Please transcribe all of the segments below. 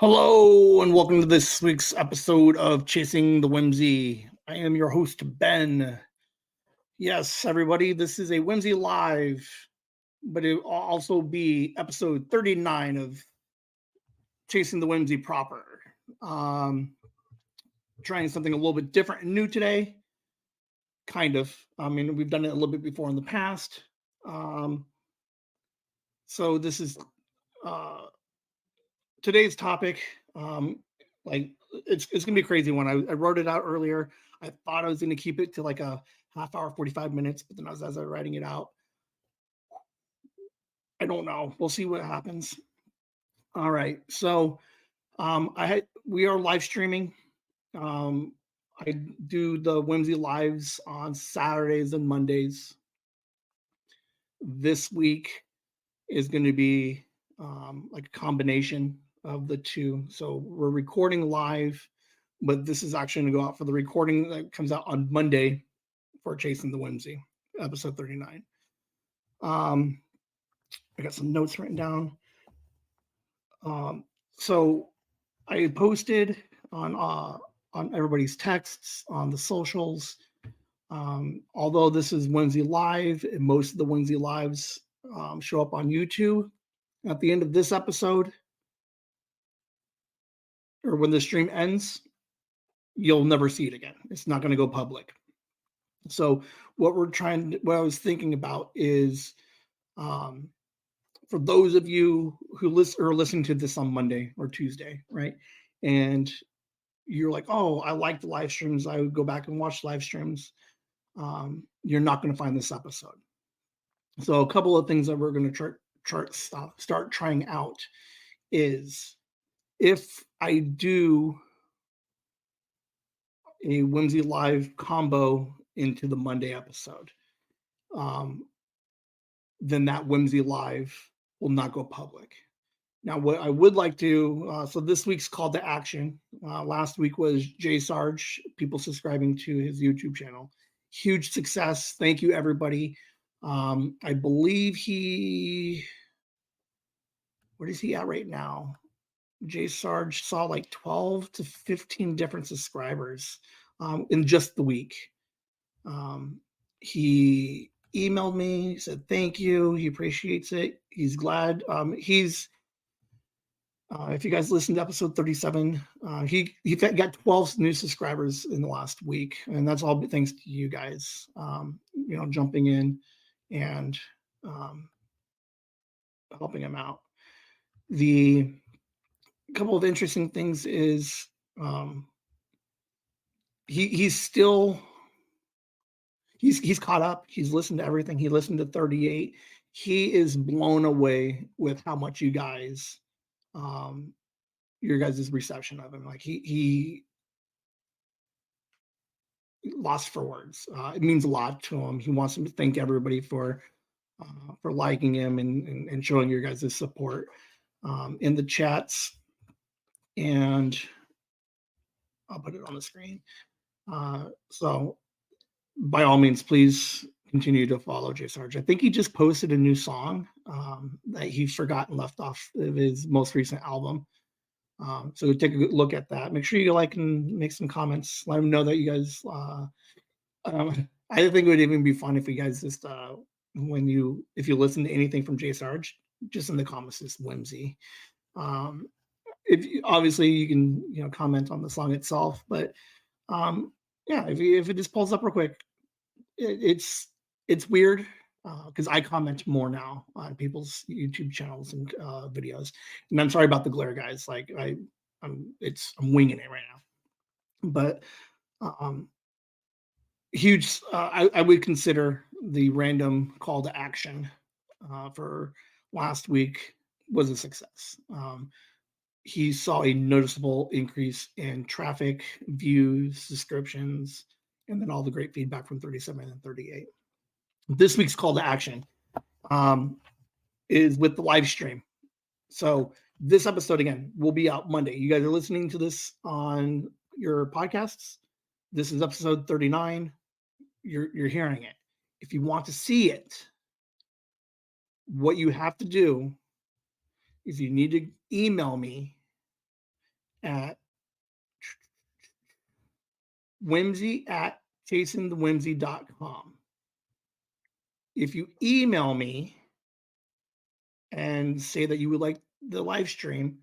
Hello, and welcome to this week's episode of Chasing the Whimsy. I am your host, Ben. Yes, everybody, this is a Whimsy Live, but it will also be episode 39 of Chasing the Whimsy proper. Trying something a little bit different and new today. Kind of. I mean, we've done it a little bit before in the past. So this is today's topic. Like it's gonna be a crazy one. I wrote it out earlier. I thought I was gonna keep it to like a half hour, 45 minutes, but then as I was writing it out, I don't know. We'll see what happens. All right. So we are live streaming. Um I do the Whimsy lives on Saturdays and Mondays. This week is going to be like a combination of the two. So we're recording live, but this is actually going to go out for the recording that comes out on Monday for Chasing the Whimsy, episode 39. I got some notes written down. So I posted on everybody's texts on the socials. Although this is Whimsy Live, and most of the Whimsy Lives show up on YouTube. At the end of this episode, or when the stream ends, you'll never see it again. It's not going to go public. So what I was thinking about is, for those of you who are listening to this on Monday or Tuesday, right? And you're like, oh, I like the live streams. I would go back and watch live streams. You're not going to find this episode. So a couple of things that we're going to start trying out is, if I do a Whimsy Live combo into the Monday episode, then that Whimsy Live will not go public. Now, what I would like to, so this week's call to action. Last week was Jay Sarge, people subscribing to his YouTube channel. Huge success. Thank you, everybody. I believe what is he at right now? Jay Sarge saw like 12 to 15 different subscribers in just the week. He emailed me, said thank you. He appreciates it. He's glad. If you guys listened to episode 37, he got 12 new subscribers in the last week, and that's all thanks to you guys. Jumping in and helping him out. The couple of interesting things is he's still he's caught up. He's listened to everything. He listened to 38. He is blown away with how much you guys, your guys' reception of him. Like he lost for words. It means a lot to him. He wants to thank everybody for liking him and showing your guys' support in the chats. And I'll put it on the screen. So by all means, please continue to follow Jay Sarge. I think he just posted a new song that he forgot and left off of his most recent album. So take a good look at that. Make sure you like and make some comments. Let him know that you guys. I think it would even be fun if you guys just if you listen to anything from Jay Sarge, just in the comments, just Whimsy. Obviously you can comment on the song itself, but if it just pulls up real quick, it's weird because I comment more now on people's YouTube channels and videos. And I'm sorry about the glare, guys. Like I'm winging it right now. But huge. I would consider the random call to action for last week was a success. He saw a noticeable increase in traffic, views, subscriptions, and then all the great feedback from 37 and 38. This week's call to action is with the live stream. So this episode, again, will be out Monday. You guys are listening to this on your podcasts. This is episode 39. You're hearing it. If you want to see it, what you have to do is you need to email me at Whimsy at chasingthewhimsy.com. If you email me and say that you would like the live stream,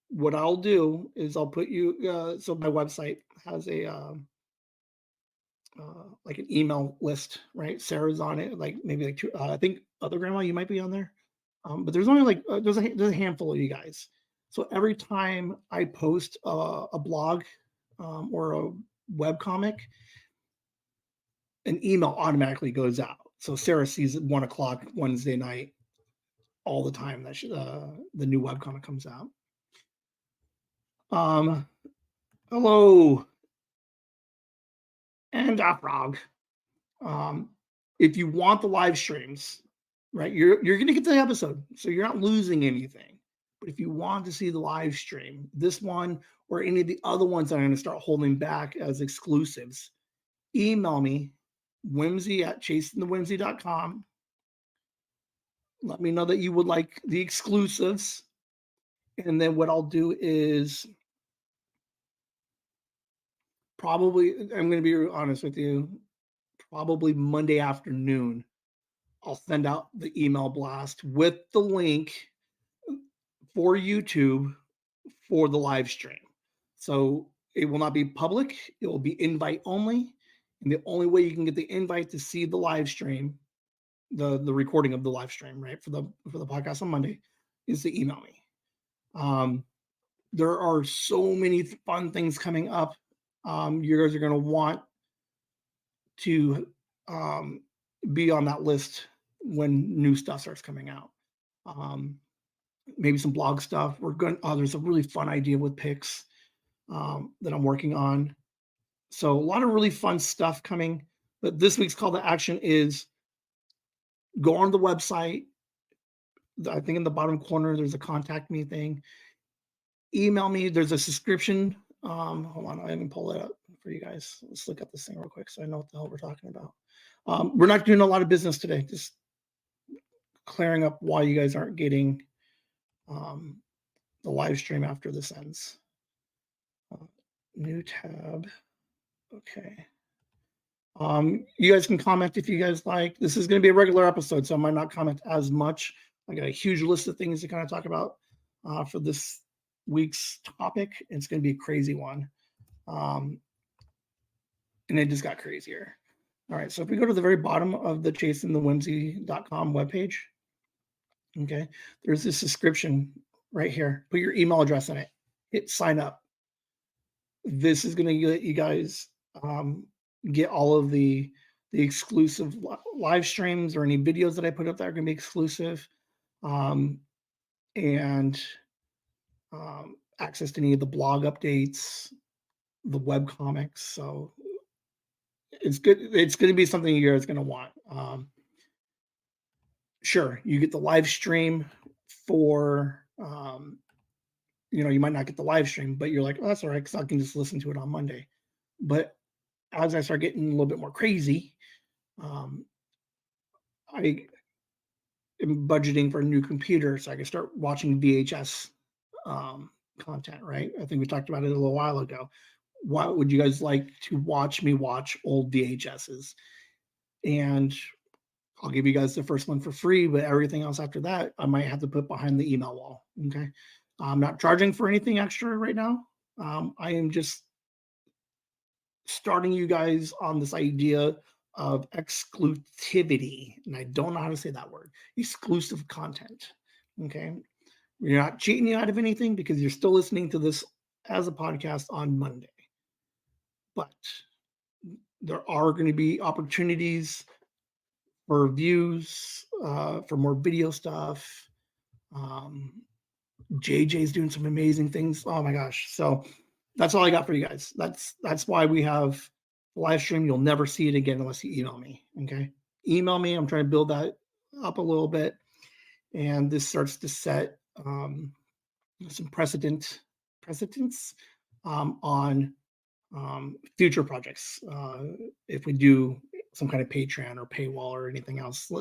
what I'll do is I'll put you. So my website has a like an email list, right? Sarah's on it, like maybe like two. I think other grandma, you might be on there, but there's only like there's a handful of you guys. So every time I post a blog or a web comic, an email automatically goes out. So Sarah sees at 1 o'clock Wednesday night all the time that the new webcomic comes out. Hello, and frog. If you want the live streams, right, you're gonna get the episode, so you're not losing anything. But if you want to see the live stream, this one or any of the other ones that I'm gonna start holding back as exclusives, email me, whimsy at chasingthewhimsy.com. Let me know that you would like the exclusives. And then what I'll do is probably, I'm going to be honest with you, probably Monday afternoon, I'll send out the email blast with the link for YouTube for the live stream. So it will not be public, it will be invite only. And the only way you can get the invite to see the live stream, the recording of the live stream, right, for the podcast on Monday, is to email me. There are so many fun things coming up. You guys are going to want to be on that list when new stuff starts coming out. Maybe some blog stuff. There's a really fun idea with pics that I'm working on. So a lot of really fun stuff coming. But this week's call to action is go on the website. I think in the bottom corner, there's a contact me thing. Email me. There's a subscription. Hold on, I can pull it up for you guys. Let's look at this thing real quick so I know what the hell we're talking about. We're not doing a lot of business today. Just clearing up why you guys aren't getting the live stream after this ends. New tab. Okay. You guys can comment if you guys like. This is going to be a regular episode, so I might not comment as much. I got a huge list of things to kind of talk about for this week's topic. It's going to be a crazy one. And it just got crazier. All right, so if we go to the very bottom of the chasingthewhimsy.com webpage, okay, there's this subscription right here. Put your email address in it. Hit sign up. This is going to let you guys get all of the exclusive live streams or any videos that I put up that are going to be exclusive, and access to any of the blog updates, the web comics. So it's good. It's going to be something you guys are going to want. Sure, you get the live stream for, you might not get the live stream, but you're like, oh, that's all right, because I can just listen to it on Monday. But as I start getting a little bit more crazy, I am budgeting for a new computer so I can start watching VHS content, right? I think we talked about it a little while ago. Why would you guys like to watch me watch old VHSs? And I'll give you guys the first one for free, but everything else after that, I might have to put behind the email wall. Okay. I'm not charging for anything extra right now. I am just starting you guys on this idea of exclusivity. And I don't know how to say that word, exclusive content. Okay. We're not cheating you out of anything because you're still listening to this as a podcast on Monday. But there are going to be opportunities for views, for more video stuff. JJ's doing some amazing things. Oh my gosh. So that's all I got for you guys. That's why we have the live stream. You'll never see it again unless you email me. Okay. Email me. I'm trying to build that up a little bit. And this starts to set some precedents on future projects. If we do some kind of Patreon or paywall or anything else,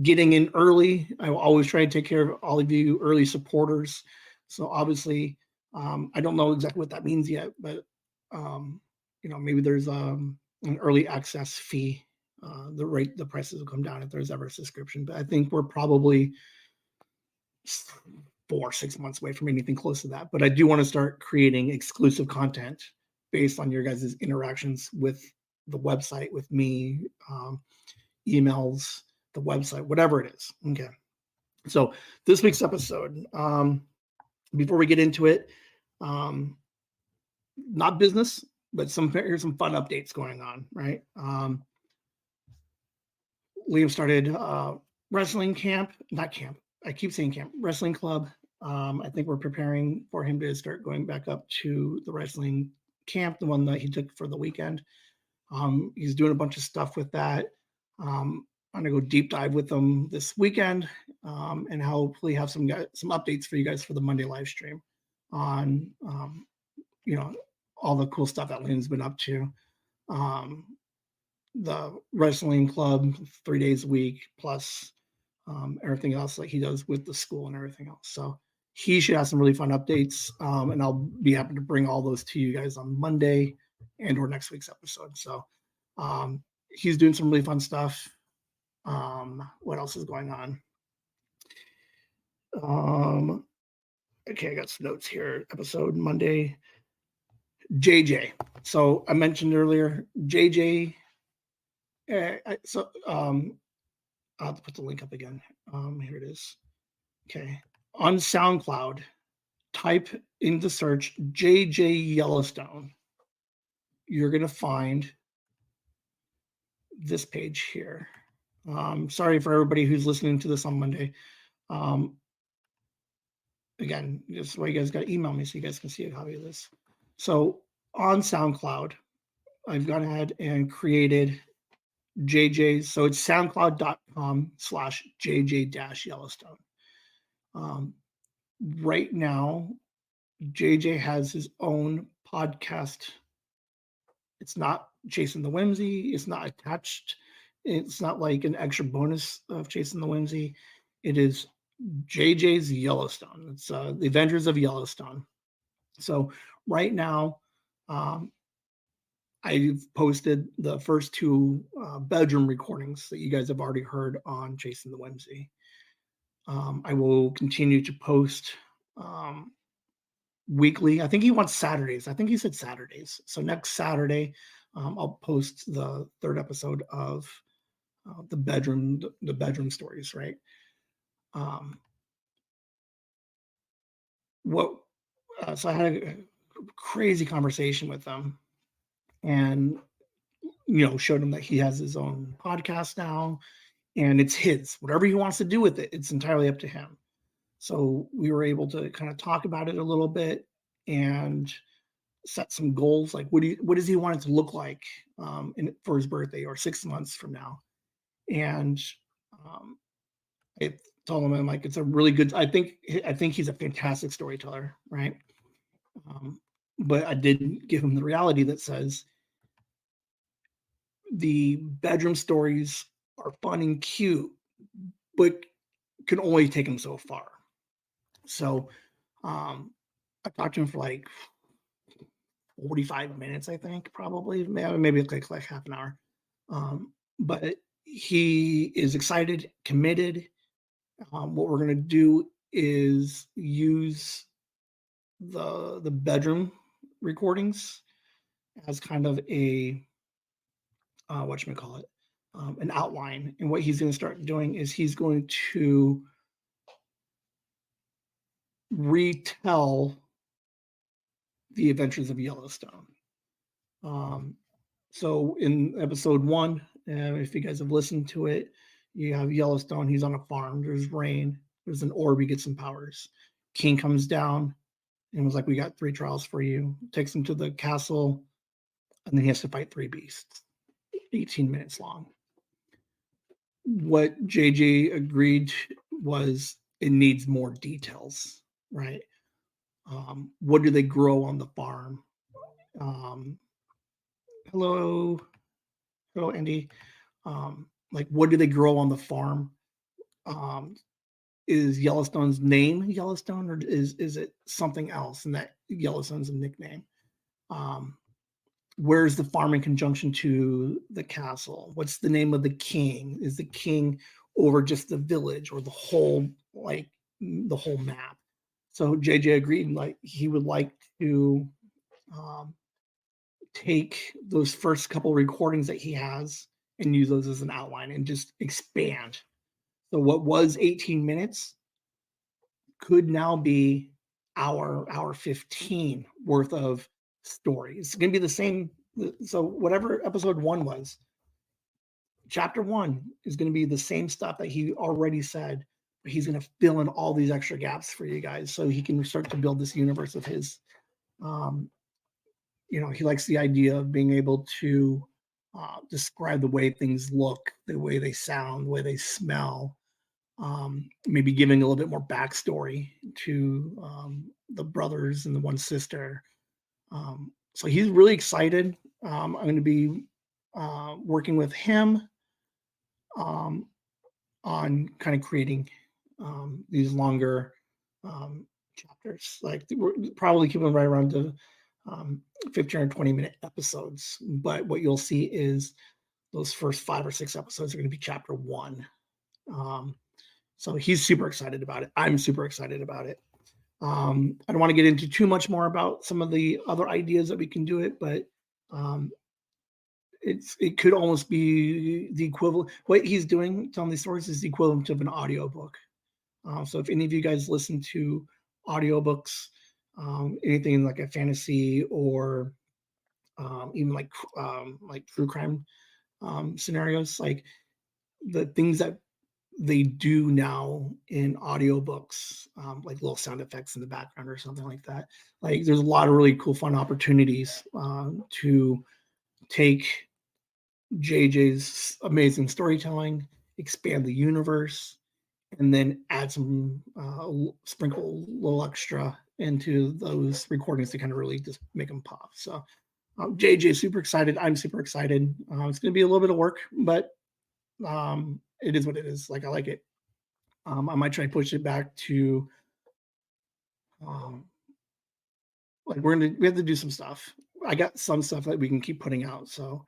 getting in early. I will always try to take care of all of you early supporters. So obviously, I don't know exactly what that means yet, but maybe there's an early access fee. The prices will come down if there's ever a subscription. But I think we're probably 4 6 months away from anything close to that. But I do want to start creating exclusive content based on your guys' interactions with the website, with me, emails, the website, whatever it is. Okay. So this week's episode, before we get into it, not business, but here's some fun updates going on, right? Liam started wrestling camp, not camp. I keep saying camp, wrestling club. I think we're preparing for him to start going back up to the wrestling camp, the one that he took for the weekend. He's doing a bunch of stuff with that. I'm gonna go deep dive with them this weekend, and hopefully have some updates for you guys for the Monday live stream on all the cool stuff that Lynn's been up to. The wrestling club 3 days a week plus everything else that he does with the school and everything else. So he should have some really fun updates, and I'll be happy to bring all those to you guys on Monday and or next week's episode. So he's doing some really fun stuff. What else is going on? Okay, I got some notes here. Episode Monday. JJ. So I mentioned earlier, JJ. I'll have to put the link up again. Here it is. Okay. On SoundCloud, type in the search JJ Yellowstone. You're going to find this page here. Sorry for everybody who's listening to this on Monday. Again, this is why you guys got to email me so you guys can see a copy of this. So on SoundCloud, I've gone ahead and created JJ's. So it's soundcloud.com/JJ-Yellowstone. Right now, JJ has his own podcast. It's not Chasing the Whimsy. It's not attached. It's not like an extra bonus of Chasing the Whimsy. It is JJ's Yellowstone. It's the Avengers of Yellowstone. So right now, I've posted the first two bedroom recordings that you guys have already heard on Chasing the Whimsy. I will continue to post weekly. I think he wants Saturdays. I think he said Saturdays. So next Saturday, I'll post the third episode of the bedroom stories. Right. So I had a crazy conversation with them, and showed him that he has his own podcast now, and it's his. Whatever he wants to do with it, it's entirely up to him. So we were able to kind of talk about it a little bit and set some goals, like what does he want it to look like for his birthday or 6 months from now. And I told him, I'm like, it's a really good. I think he's a fantastic storyteller, right? But I did give him the reality that says the bedroom stories are fun and cute, but can only take him so far. So I talked to him for like 45 minutes, I think, probably, maybe like half an hour. But he is excited, committed. What we're going to do is use the bedroom recordings as kind of a whatchamacallit, an outline. And what he's going to start doing is he's going to retell the Adventures of Yellowstone. So in episode 1, if you guys have listened to it, you have Yellowstone. He's on a farm. There's rain. There's an orb. He gets some powers. King comes down and was like, "We got 3 trials for you." Takes him to the castle, and then he has to fight 3 beasts, 18 minutes long. What JJ agreed was it needs more details, right? What do they grow on the farm? Hello, Andy. Like, what do they grow on the farm? is Yellowstone's name Yellowstone, or is it something else? And that Yellowstone's a nickname. Where's the farm in conjunction to the castle? What's the name of the king? Is the king over just the village or the whole map? So JJ agreed, like he would like to um, take those first couple recordings that he has and use those as an outline and just expand. So what was 18 minutes could now be hour 15 worth of story. It's going to be the same. So whatever episode 1 was, chapter 1 is going to be the same stuff that he already said, but he's going to fill in all these extra gaps for you guys so he can start to build this universe of his. He likes the idea of being able to describe the way things look, the way they sound, the way they smell, maybe giving a little bit more backstory to the brothers and the one sister. So he's really excited. I'm going to be working with him on kind of creating these longer chapters. Like we're probably keeping right around to 15 or 20-minute episodes. But what you'll see is those first 5 or 6 episodes are going to be chapter 1. So he's super excited about it. I'm super excited about it. I don't want to get into too much more about some of the other ideas that we can do it, but it could almost be the equivalent. What he's doing, telling these stories, is the equivalent of an audiobook. So if any of you guys listen to audiobooks, anything like a fantasy or even like true crime scenarios, like the things that they do now in audiobooks, like little sound effects in the background or something like that. Like there's a lot of really cool, fun opportunities to take JJ's amazing storytelling, expand the universe, and then add some sprinkle a little extra into those recordings to kind of really just make them pop. So JJ super excited. I'm super excited. It's going to be a little bit of work, but it is what it is. Like I like it. I might try to push it back to like we have to do some stuff. I got some stuff that we can keep putting out, so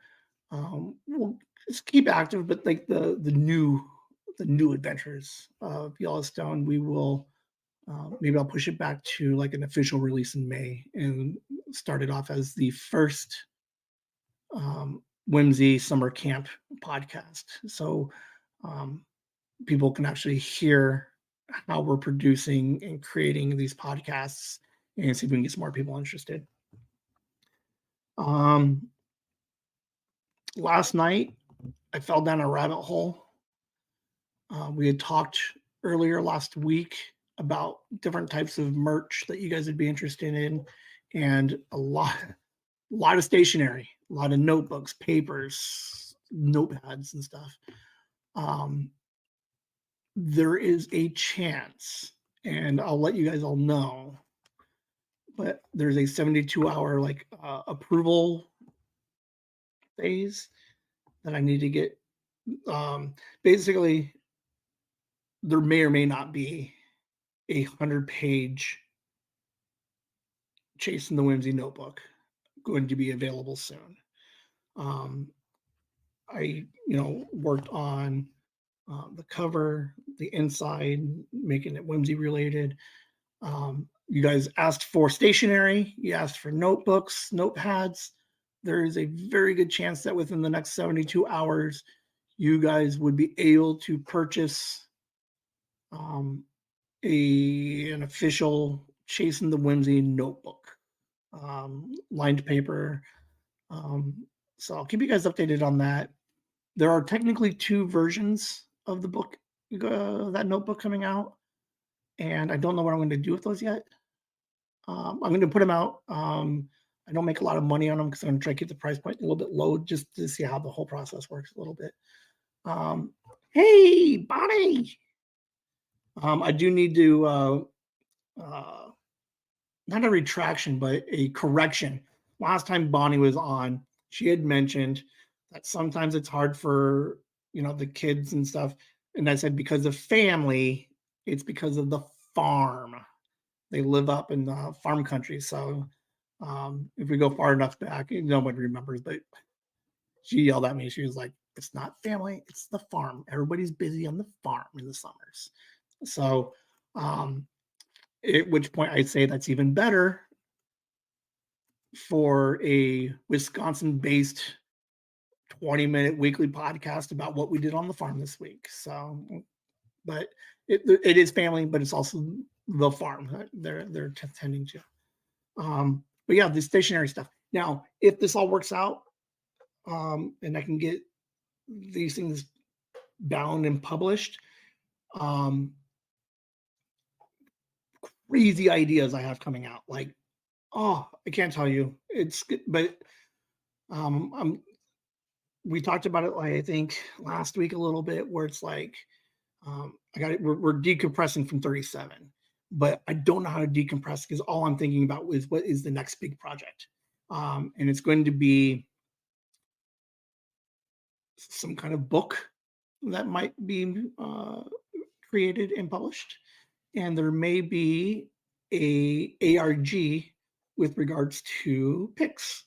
we'll just keep active. But like the new adventures of Yellowstone, we will maybe I'll push it back to like an official release in May and start it off as the first Whimsy summer camp podcast. So people can actually hear how we're producing and creating these podcasts and see if we can get some more people interested. Last night, I fell down a rabbit hole. We had talked earlier last week about different types of merch that you guys would be interested in, and a lot of stationery, a lot of notebooks, papers, notepads, and stuff. There is a chance, and I'll let you guys all know, but there's a 72-hour approval phase that I need to get. Basically, there may or may not be a 100-page Chasing the Whimsy notebook going to be available soon. I worked on the cover, the inside, making it Whimsy related. You guys asked for stationery. You asked for notebooks, notepads. There is a very good chance that within the next 72 hours, you guys would be able to purchase an official Chasing the Whimsy notebook, lined paper. So I'll keep you guys updated on that. There are technically 2 versions of the book, that notebook coming out, and I don't know what I'm going to do with those yet. I'm going to put them out. I don't make a lot of money on them because I'm going to try to keep the price point a little bit low just to see how the whole process works a little bit. Hey, Bonnie! I do need to, not a retraction, but a correction. Last time Bonnie was on, she had mentioned that sometimes it's hard for, the kids and stuff. And I said, because of family, It's because of the farm. They live up in the farm country. So if we go far enough back, nobody remembers, but she yelled at me. She was like, "It's not family, it's the farm. Everybody's busy on the farm in the summers." So, um, at which point I'd say that's even better for a Wisconsin based 20-minute weekly podcast about what we did on the farm this week. So, but it is family, but it's also the farm that they're tending to. But yeah, the stationary stuff. Now, if this all works out, and I can get these things bound and published, um, crazy ideas I have coming out. Like, oh, I can't tell you. But I'm we talked about it like I think last week a little bit, where it's like I got it. We're decompressing from 37, but I don't know how to decompress because all I'm thinking about is what is the next big project, and it's going to be some kind of book that might be created and published, and there may be a ARG with regards to picks.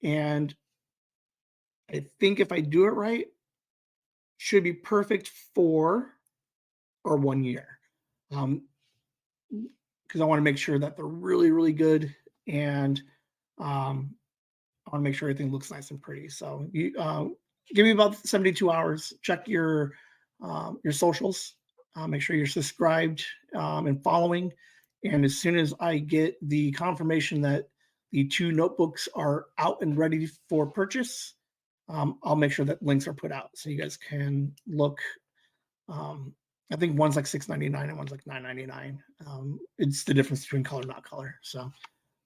And I think if I do it right, should be perfect for our 1 year. Um, because I want to make sure that they're really, really good, and um, I want to make sure everything looks nice and pretty. So you give me about 72 hours. Check your socials. Make sure you're subscribed and following. And as soon as I get the confirmation that the 2 notebooks are out and ready for purchase, I'll make sure that links are put out so you guys can look. Um, I think one's like $6.99 and one's like $9.99. It's the difference between color, not color. So,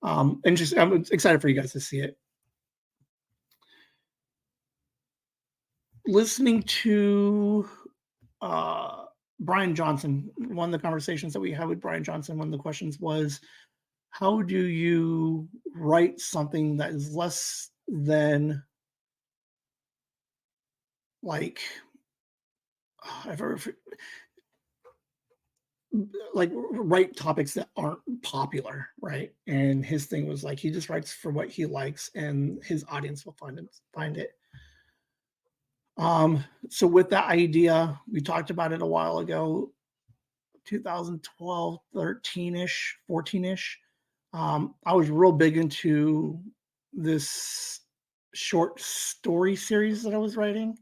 and just I'm excited for you guys to see it. Listening to uh, Brian Johnson, one of the conversations that we had with Brian Johnson, one of the questions was, how do you write something that is less than like, I've ever, like write topics that aren't popular, right? And his thing was like, he just writes for what he likes and his audience will find it. So with that idea, we talked about it a while ago, 2012, 13-ish, 14-ish. I was real big into this short story series that I was writing,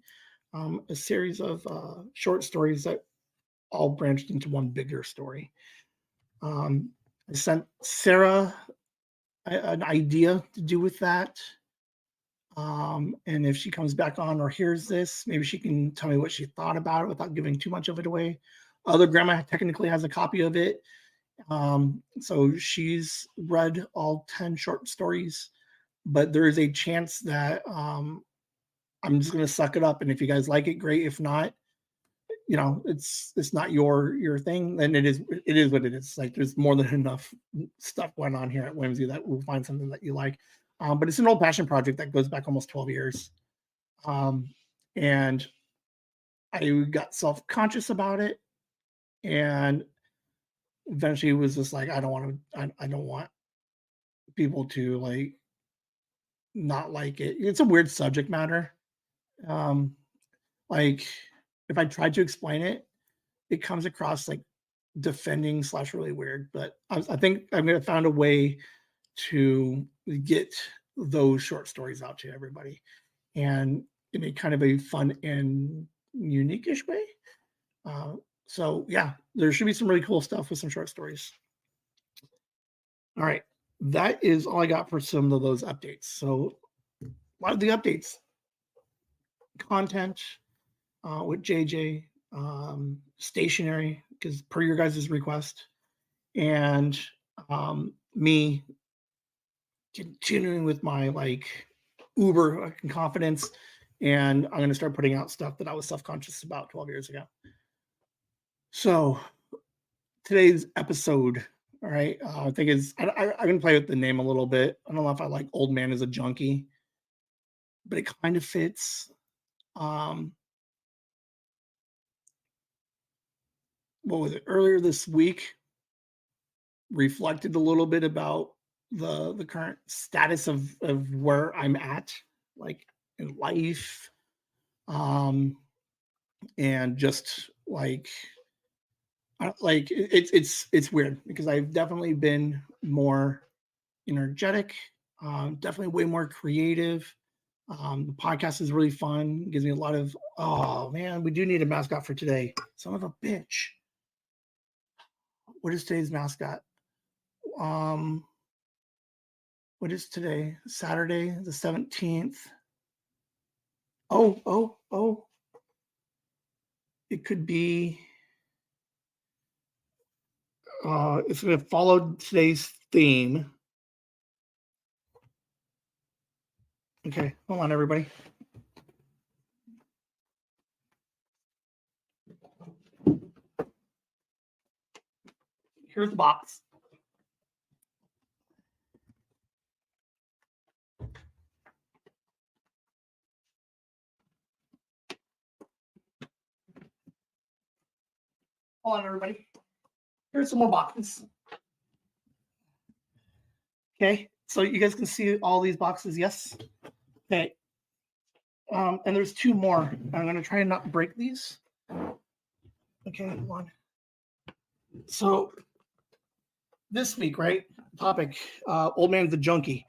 a series of short stories that all branched into one bigger story. I sent Sarah an idea to do with that. And if she comes back on or hears this, maybe she can tell me what she thought about it without giving too much of it away. Other grandma technically has a copy of it. So she's read all 10 short stories, but there is a chance that I'm just going to suck it up. And if you guys like it, great. If not, it's not your thing, then it is what it is. Like there's more than enough stuff going on here at Whimsy that we'll find something that you like. But it's an old passion project that goes back almost 12 years. And I got self-conscious about it, and eventually was just like, I don't want people to like not like it. It's a weird subject matter. Um, like if I tried to explain it, it comes across like defending slash really weird. But I think I'm gonna find a way to get those short stories out to everybody, and in a kind of a fun and unique-ish way. Uh, so yeah, there should be some really cool stuff with some short stories. All right, that is all I got for some of those updates. So a lot of the updates, content with JJ, stationary because per your guys' request, and me continuing with my like uber confidence, and I'm going to start putting out stuff that I was self-conscious about 12 years ago. So today's episode, all right, I think I can play with the name a little bit. I don't know if I like old man as a junkie, but it kind of fits. um what was it, earlier this week, reflected a little bit about the current status of where I'm at, like in life, um, and just like it's weird because I've definitely been more energetic, definitely way more creative. The podcast is really fun. Gives me a lot of, oh man, we do need a mascot for today. Son of a bitch. What is today's mascot? Um, what is today? Saturday, the 17th. Oh. It could be it's gonna follow today's theme. Okay, hold on everybody. Here's the box. Hold on everybody. Here's some more boxes. Okay, so you guys can see all these boxes, yes? Okay. And there's two more. I'm gonna try and not break these. Okay, one. So this week, right? Topic, old man's the junkie.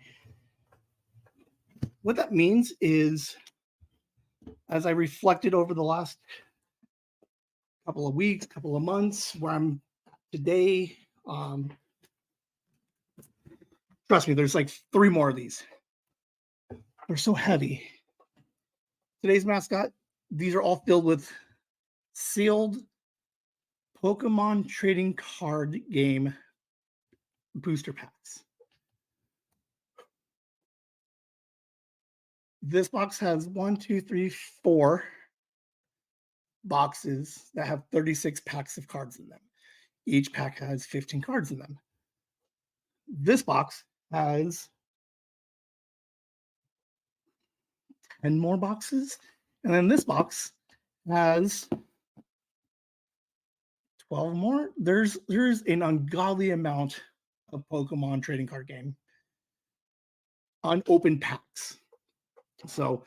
What that means is, as I reflected over the last couple of weeks, couple of months, where I'm today, trust me, there's like 3 more of these. They're so heavy. Today's mascot, these are all filled with sealed Pokemon trading card game booster packs. This box has 1, 2, 3, 4 boxes that have 36 packs of cards in them. Each pack has 15 cards in them. This box has 10 more boxes. And then this box has 12 more. There's an ungodly amount of Pokemon trading card game unopened packs. So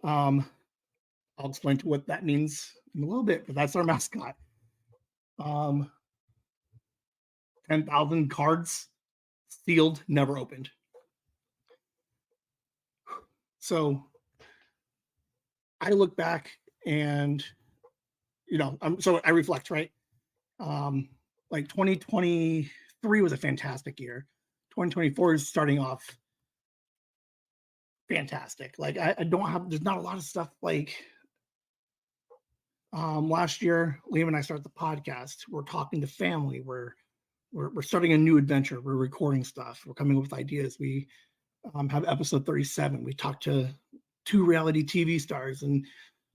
I'll explain to what that means in a little bit, but that's our mascot. 10,000 cards sealed, never opened. So I look back and, so I reflect, right? Like 2023 was a fantastic year. 2024 is starting off fantastic. Like I don't have, there's not a lot of stuff like last year, Liam and I started the podcast. We're talking to family. We're starting a new adventure. We're recording stuff. We're coming up with ideas. We have episode 37. We talked to 2 reality TV stars and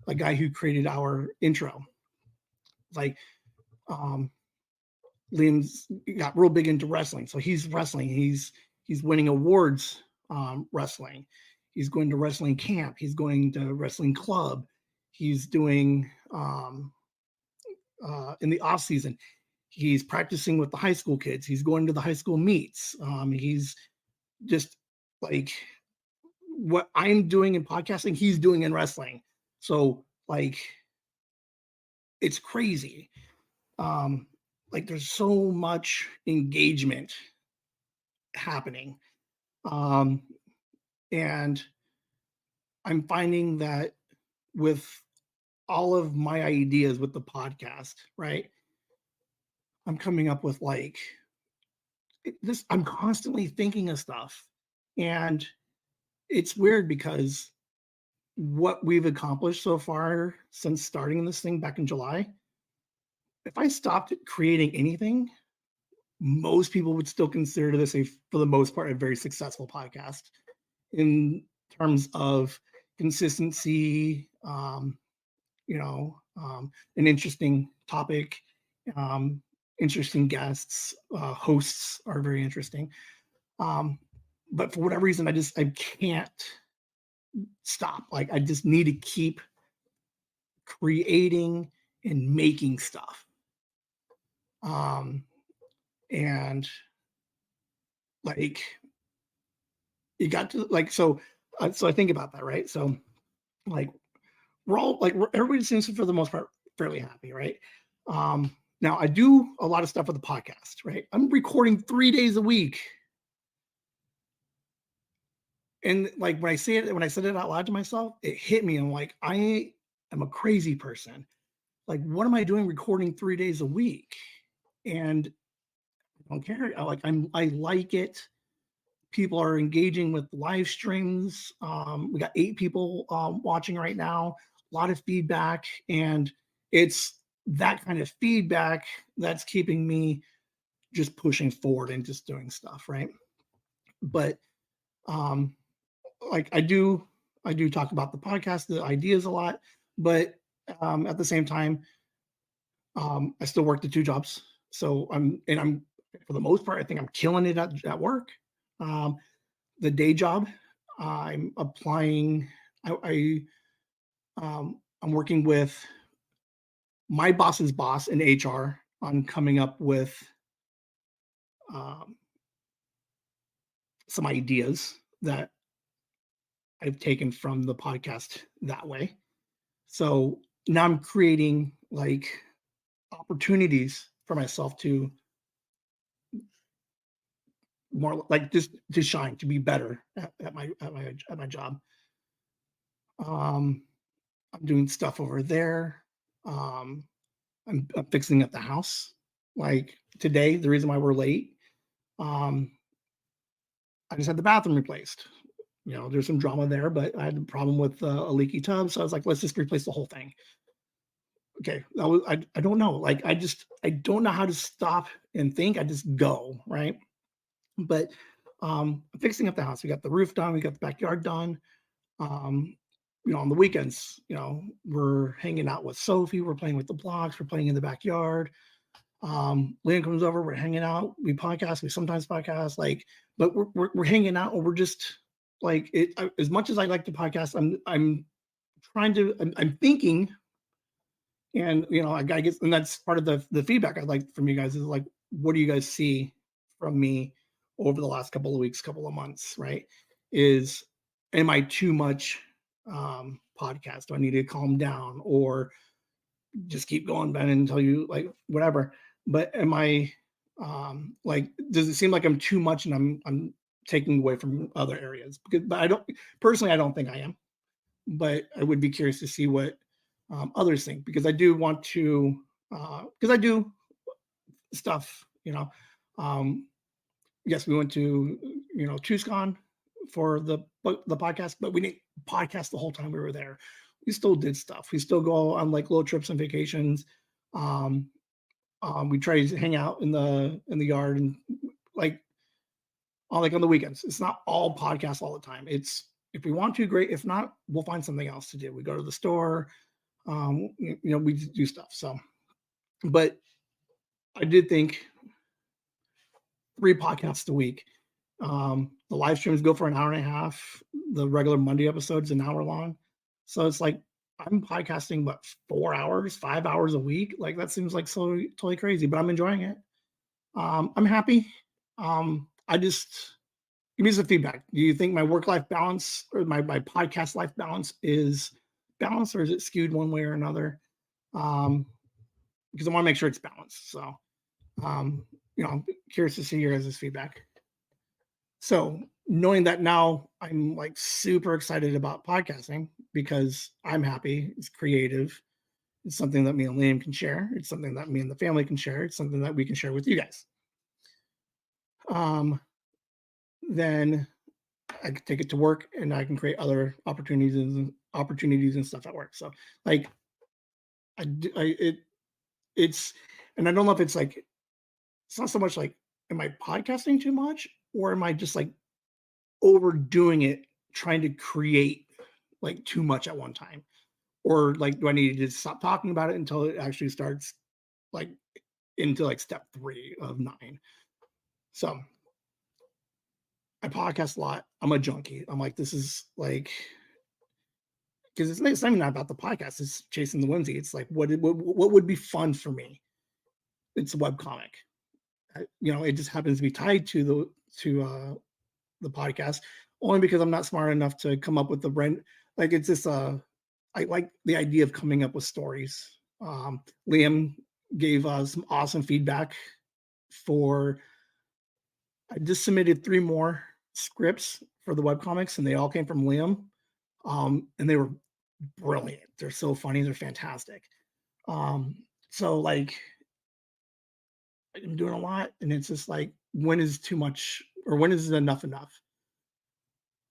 a guy who created our intro. Like, Liam's got real big into wrestling, so he's wrestling. He's winning awards wrestling. He's going to wrestling camp. He's going to wrestling club. He's doing in the off season. He's practicing with the high school kids. He's going to the high school meets. He's just like what I'm doing in podcasting, he's doing in wrestling. So like it's crazy. Like there's so much engagement happening. And I'm finding that with all of my ideas with the podcast, right? I'm coming up with like this, I'm constantly thinking of stuff. And it's weird because what we've accomplished so far since starting this thing back in July, if I stopped creating anything, most people would still consider this for the most part, a very successful podcast in terms of consistency, an interesting topic, interesting guests, hosts are very interesting. But for whatever reason, I can't stop. Like I just need to keep creating and making stuff. Um, and like you got to like so I think about that, right? So like we're all like everybody seems to, for the most part, fairly happy, right? Now I do a lot of stuff with the podcast, right? I'm recording 3 days a week. And like when I said it out loud to myself, it hit me. I'm like, I am a crazy person. Like, what am I doing recording 3 days a week? And I don't care. I like it. People are engaging with live streams. We got 8 people watching right now, a lot of feedback. And it's that kind of feedback that's keeping me just pushing forward and just doing stuff, right? But um, like I do talk about the podcast, the ideas a lot, but at the same time, I still work the 2 jobs. So I'm for the most part, I think I'm killing it at work. Um, the day job, I'm applying. I'm working with my boss's boss in HR on coming up with um, some ideas that I've taken from the podcast that way. So now I'm creating like opportunities for myself to more like just to shine, to be better at my job. Um, I'm doing stuff over there. Um, I'm fixing up the house. Like today, the reason why we're late, um, I just had the bathroom replaced. There's some drama there, but I had a problem with a leaky tub, so I was like, let's just replace the whole thing. Okay, I don't know. Like I don't know how to stop and think. I just go right. But fixing up the house, we got the roof done, we got the backyard done. Um, on the weekends, we're hanging out with Sophie, we're playing with the blocks, we're playing in the backyard. Liam comes over, we're hanging out, we podcast, we sometimes podcast, like, but we're hanging out and we're just like it. As much as I like to podcast, I'm trying to, I'm thinking, and I gotta get, and that's part of the feedback I'd like from you guys is like, what do you guys see from me over the last couple of weeks, couple of months, right? Is am I too much podcast? Do I need to calm down or just keep going, Ben, until you like whatever? But am I like does it seem like I'm too much and I'm taking away from other areas? But I don't personally I don't think I am, but I would be curious to see what others think because I do want to because I do stuff. Um, yes, we went to TuSCon for the podcast, but we didn't podcast the whole time we were there. We still did stuff. We still go on like little trips and vacations. Um, we try to hang out in the yard and like on the weekends. It's not all podcasts all the time. It's if we want to, great. If not, we'll find something else to do. We go to the store. We do stuff. So, but I did think 3 podcasts a week. The live streams go for an hour and a half. The regular Monday episodes an hour long. So it's like I'm podcasting what 4 hours, 5 hours a week. Like that seems like so totally crazy, but I'm enjoying it. I'm happy. I just give me some feedback. Do you think my work-life balance or my podcast life balance is balanced or is it skewed one way or another? Um, because I want to make sure it's balanced. So, um, I'm curious to see your guys' feedback. So, knowing that now, I'm like super excited about podcasting because I'm happy. It's creative. It's something that me and Liam can share. It's something that me and the family can share. It's something that we can share with you guys. Then I can take it to work and I can create other opportunities and stuff at work. So, like, it's, and I don't know if it's like it's not so much like, am I podcasting too much or am I just like overdoing it, trying to create like too much at one time? Or like, do I need to just stop talking about it until it actually starts like into like step 3 of 9? So I podcast a lot. I'm a junkie. I'm like, this is like, because it's not even about the podcast. It's chasing the whimsy. It's like, what would be fun for me? it's a web comic. It just happens to be tied to the podcast, only because I'm not smart enough to come up with the brand. Like it's just I like the idea of coming up with stories. Liam gave us some awesome feedback for. I just submitted 3 more scripts for the webcomics, and they all came from Liam. And they were brilliant. They're so funny. They're fantastic. So like I'm doing a lot, and it's just like, when is too much or when is enough enough?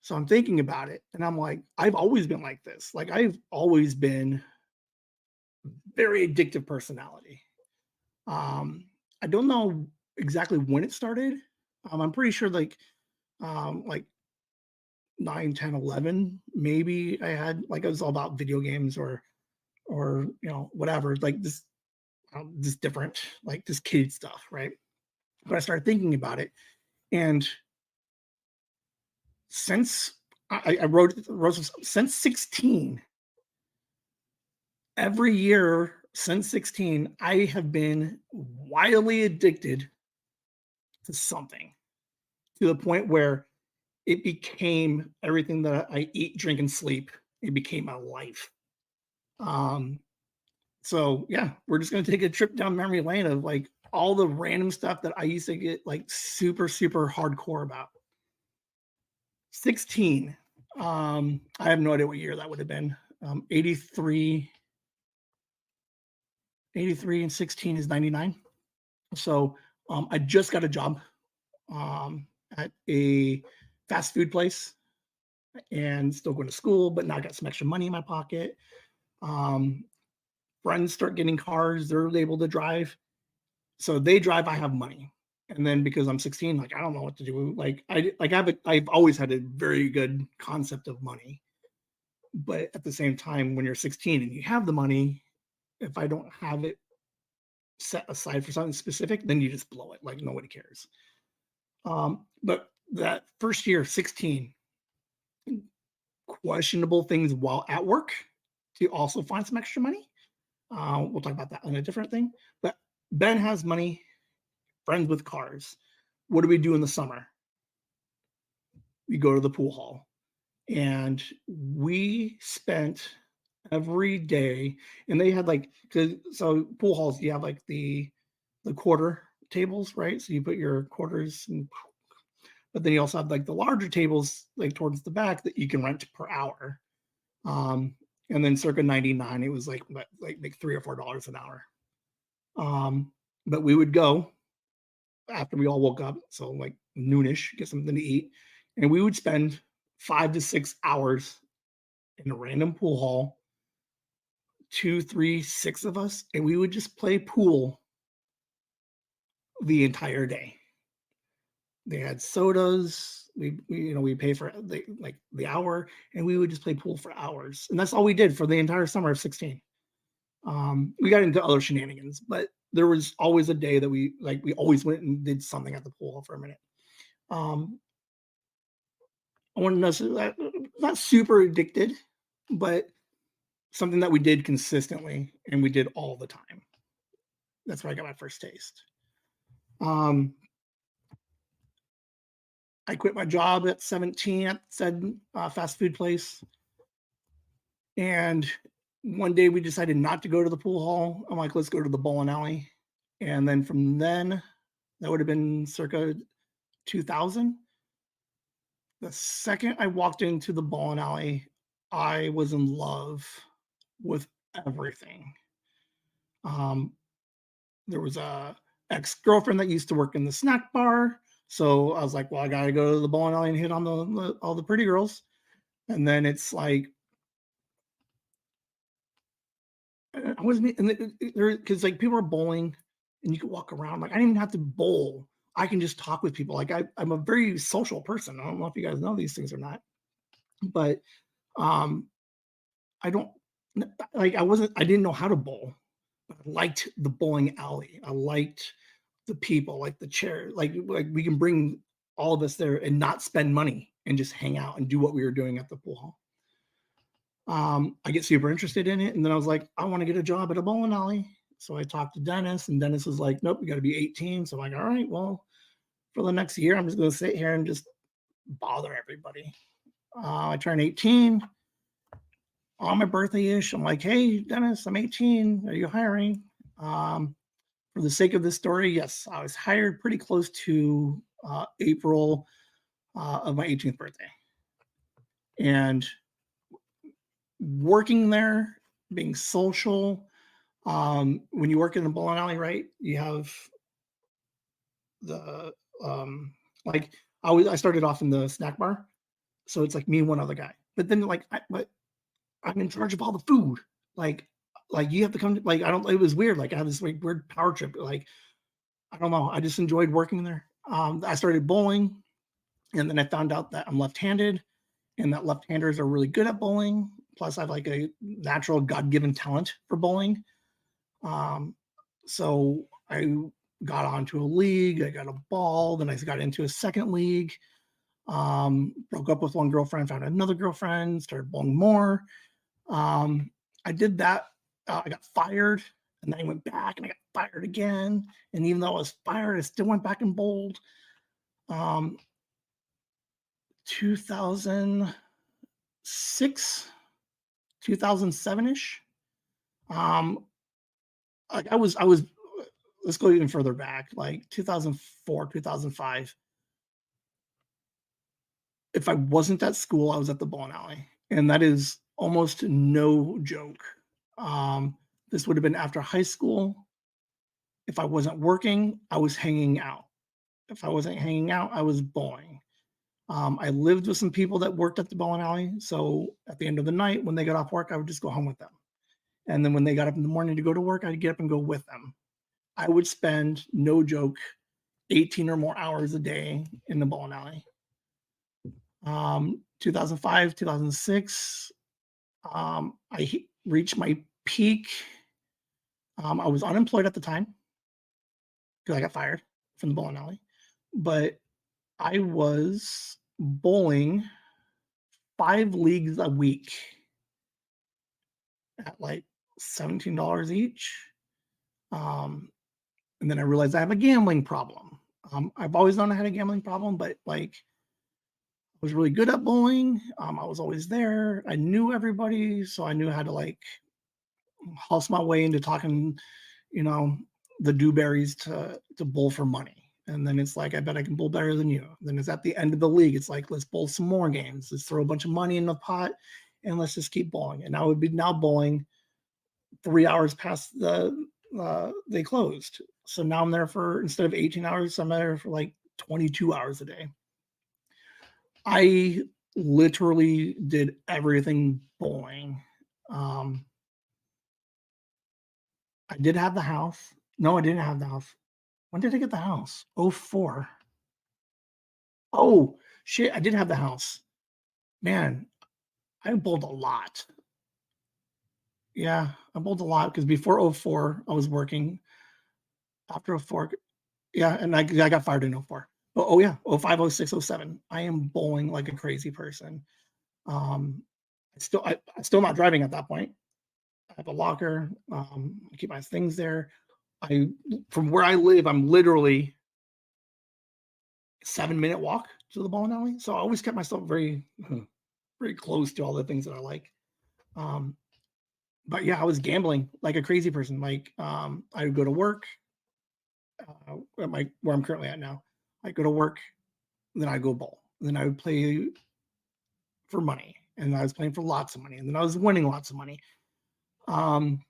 So I'm thinking about it, and I'm like, I've always been like this. Like I've always been very addictive personality. Um, I don't know exactly when it started. I'm pretty sure like 9, 10, 11, maybe I had like it was all about video games or whatever, like this different, like this kid stuff, right? But I started thinking about it, and since I wrote since 16, every year since 16, I have been wildly addicted to something, to the point where it became everything that I eat, drink, and sleep. It became my life. Um, so yeah, we're just gonna take a trip down memory lane of like all the random stuff that I used to get like super, super hardcore about. 16. I have no idea what year that would have been. 83, 83 and 16 is 99. So I just got a job at a fast food place and still going to school, but now I got some extra money in my pocket. Um, Friends start getting cars, they're able to drive. So they drive, I have money. And then because I'm 16, like I don't know what to do. I've always had a very good concept of money. But at the same time, when you're 16 and you have the money, if I don't have it set aside for something specific, then you just blow it. Like nobody cares. But that first year, 16, questionable things while at work to also find some extra money. We'll talk about that on a different thing. But Ben has money, friends with cars. What do we do in the summer? We go to the pool hall. And we spent every day, and they had like, so pool halls, you have like the quarter tables, right? So you put your quarters, but then you also have like the larger tables like towards the back that you can rent per hour. Um, and then circa 99, it was like $3 or $4 an hour. But we would go after we all woke up, so like noonish, get something to eat, and we would spend 5 to 6 hours in a random pool hall, 2, 3, 6 of us, and we would just play pool the entire day. They had sodas. We pay for the hour, and we would just play pool for hours, and that's all we did for the entire summer of 16. We got into other shenanigans, but there was always a day that we always went and did something at the pool for a minute. Um, I want to know, not super addicted, but something that we did consistently and we did all the time. That's where I got my first taste. Um, I quit my job at 17 at said fast food place. And one day we decided not to go to the pool hall. I'm like, let's go to the bowling alley. And then from then, that would have been circa 2000. The second I walked into the bowling alley, I was in love with everything. Um, there was a ex-girlfriend that used to work in the snack bar. So I was like, well, I gotta go to the bowling alley and hit on all the pretty girls. And then it's like I wasn't, and there because like people are bowling and you can walk around. Like I didn't even have to bowl. I can just talk with people. Like I'm a very social person. I don't know if you guys know these things or not, but um, I don't like I didn't know how to bowl, but I liked the bowling alley. I liked the people, like the chair, like we can bring all of us there and not spend money and just hang out and do what we were doing at the pool hall. I get super interested in it, and then I was like, I want to get a job at a bowling alley. So I talked to Dennis, and Dennis was like, "Nope, you got to be 18." So I'm like, "All right, well, for the next year, I'm just going to sit here and just bother everybody." I turned 18 on my birthday ish. I'm like, "Hey, Dennis, I'm 18. Are you hiring?" Um, for the sake of this story, yes, I was hired pretty close to April of my 18th birthday. And working there, being social, when you work in the bowling alley, right? You have the like I started off in the snack bar, so it's like me and one other guy. But then but I'm in charge of all the food. Like you have to come to, like I don't. It was weird. Like I have this like weird power trip. Like I don't know. I just enjoyed working there. I started bowling, and then I found out that I'm left-handed, and that left-handers are really good at bowling. Plus, I have like a natural God-given talent for bowling. Um, so I got onto a league. I got a ball. Then I got into a second league. Broke up with one girlfriend, found another girlfriend, started bowling more. Um, I did that. I got fired, and then I went back and I got fired again. And even though I was fired, I still went back and bowled. Um, 2006, 2007 ish. Um, I was. Let's go even further back, like 2004, 2005. If I wasn't at school, I was at the bowling alley, and that is almost no joke. Um, this would have been after high school. If I wasn't working, I was hanging out. If I wasn't hanging out, I was bowling. I lived with some people that worked at the bowling alley, so at the end of the night, when they got off work, I would just go home with them. And then when they got up in the morning to go to work, I'd get up and go with them. I would spend, no joke, 18 or more hours a day in the bowling alley. 2005, 2006, I reached my peak. I was unemployed at the time because I got fired from the bowling alley, but I was bowling 5 leagues a week at like $17 each. Um, and then I realized I have a gambling problem. I've always known I had a gambling problem, but like I was really good at bowling. I was always there. I knew everybody, so I knew how to like hustle my way into talking, you know, the dewberries to bowl for money. And then it's like, I bet I can bowl better than you. Then it's at the end of the league. It's like, let's bowl some more games. Let's throw a bunch of money in the pot and let's just keep bowling. And I would be now bowling 3 hours past they closed. So now I'm there for, instead of 18 hours, I'm there for like 22 hours a day. I literally did everything bowling. Um, I did have the house. No, I didn't have the house. When did I get the house? Oh 04. Oh, shit, I did have the house. Man, I bowled a lot. Yeah, I bowled a lot because before oh 04, I was working. After oh 04, yeah, and I got fired in oh 04. Oh yeah, oh 05, oh 06, oh 07. I am bowling like a crazy person. Um, I still not driving at that point. I have a locker. I keep my things there. I From where I live, I'm literally 7-minute walk to the bowling alley. So I always kept myself very, very close to all the things that I like. Um, but yeah, I was gambling like a crazy person. Like I would go to work at my where I'm currently at now. I go to work, then I go bowl, then I would play for money, and I was playing for lots of money, and then I was winning lots of money. Um,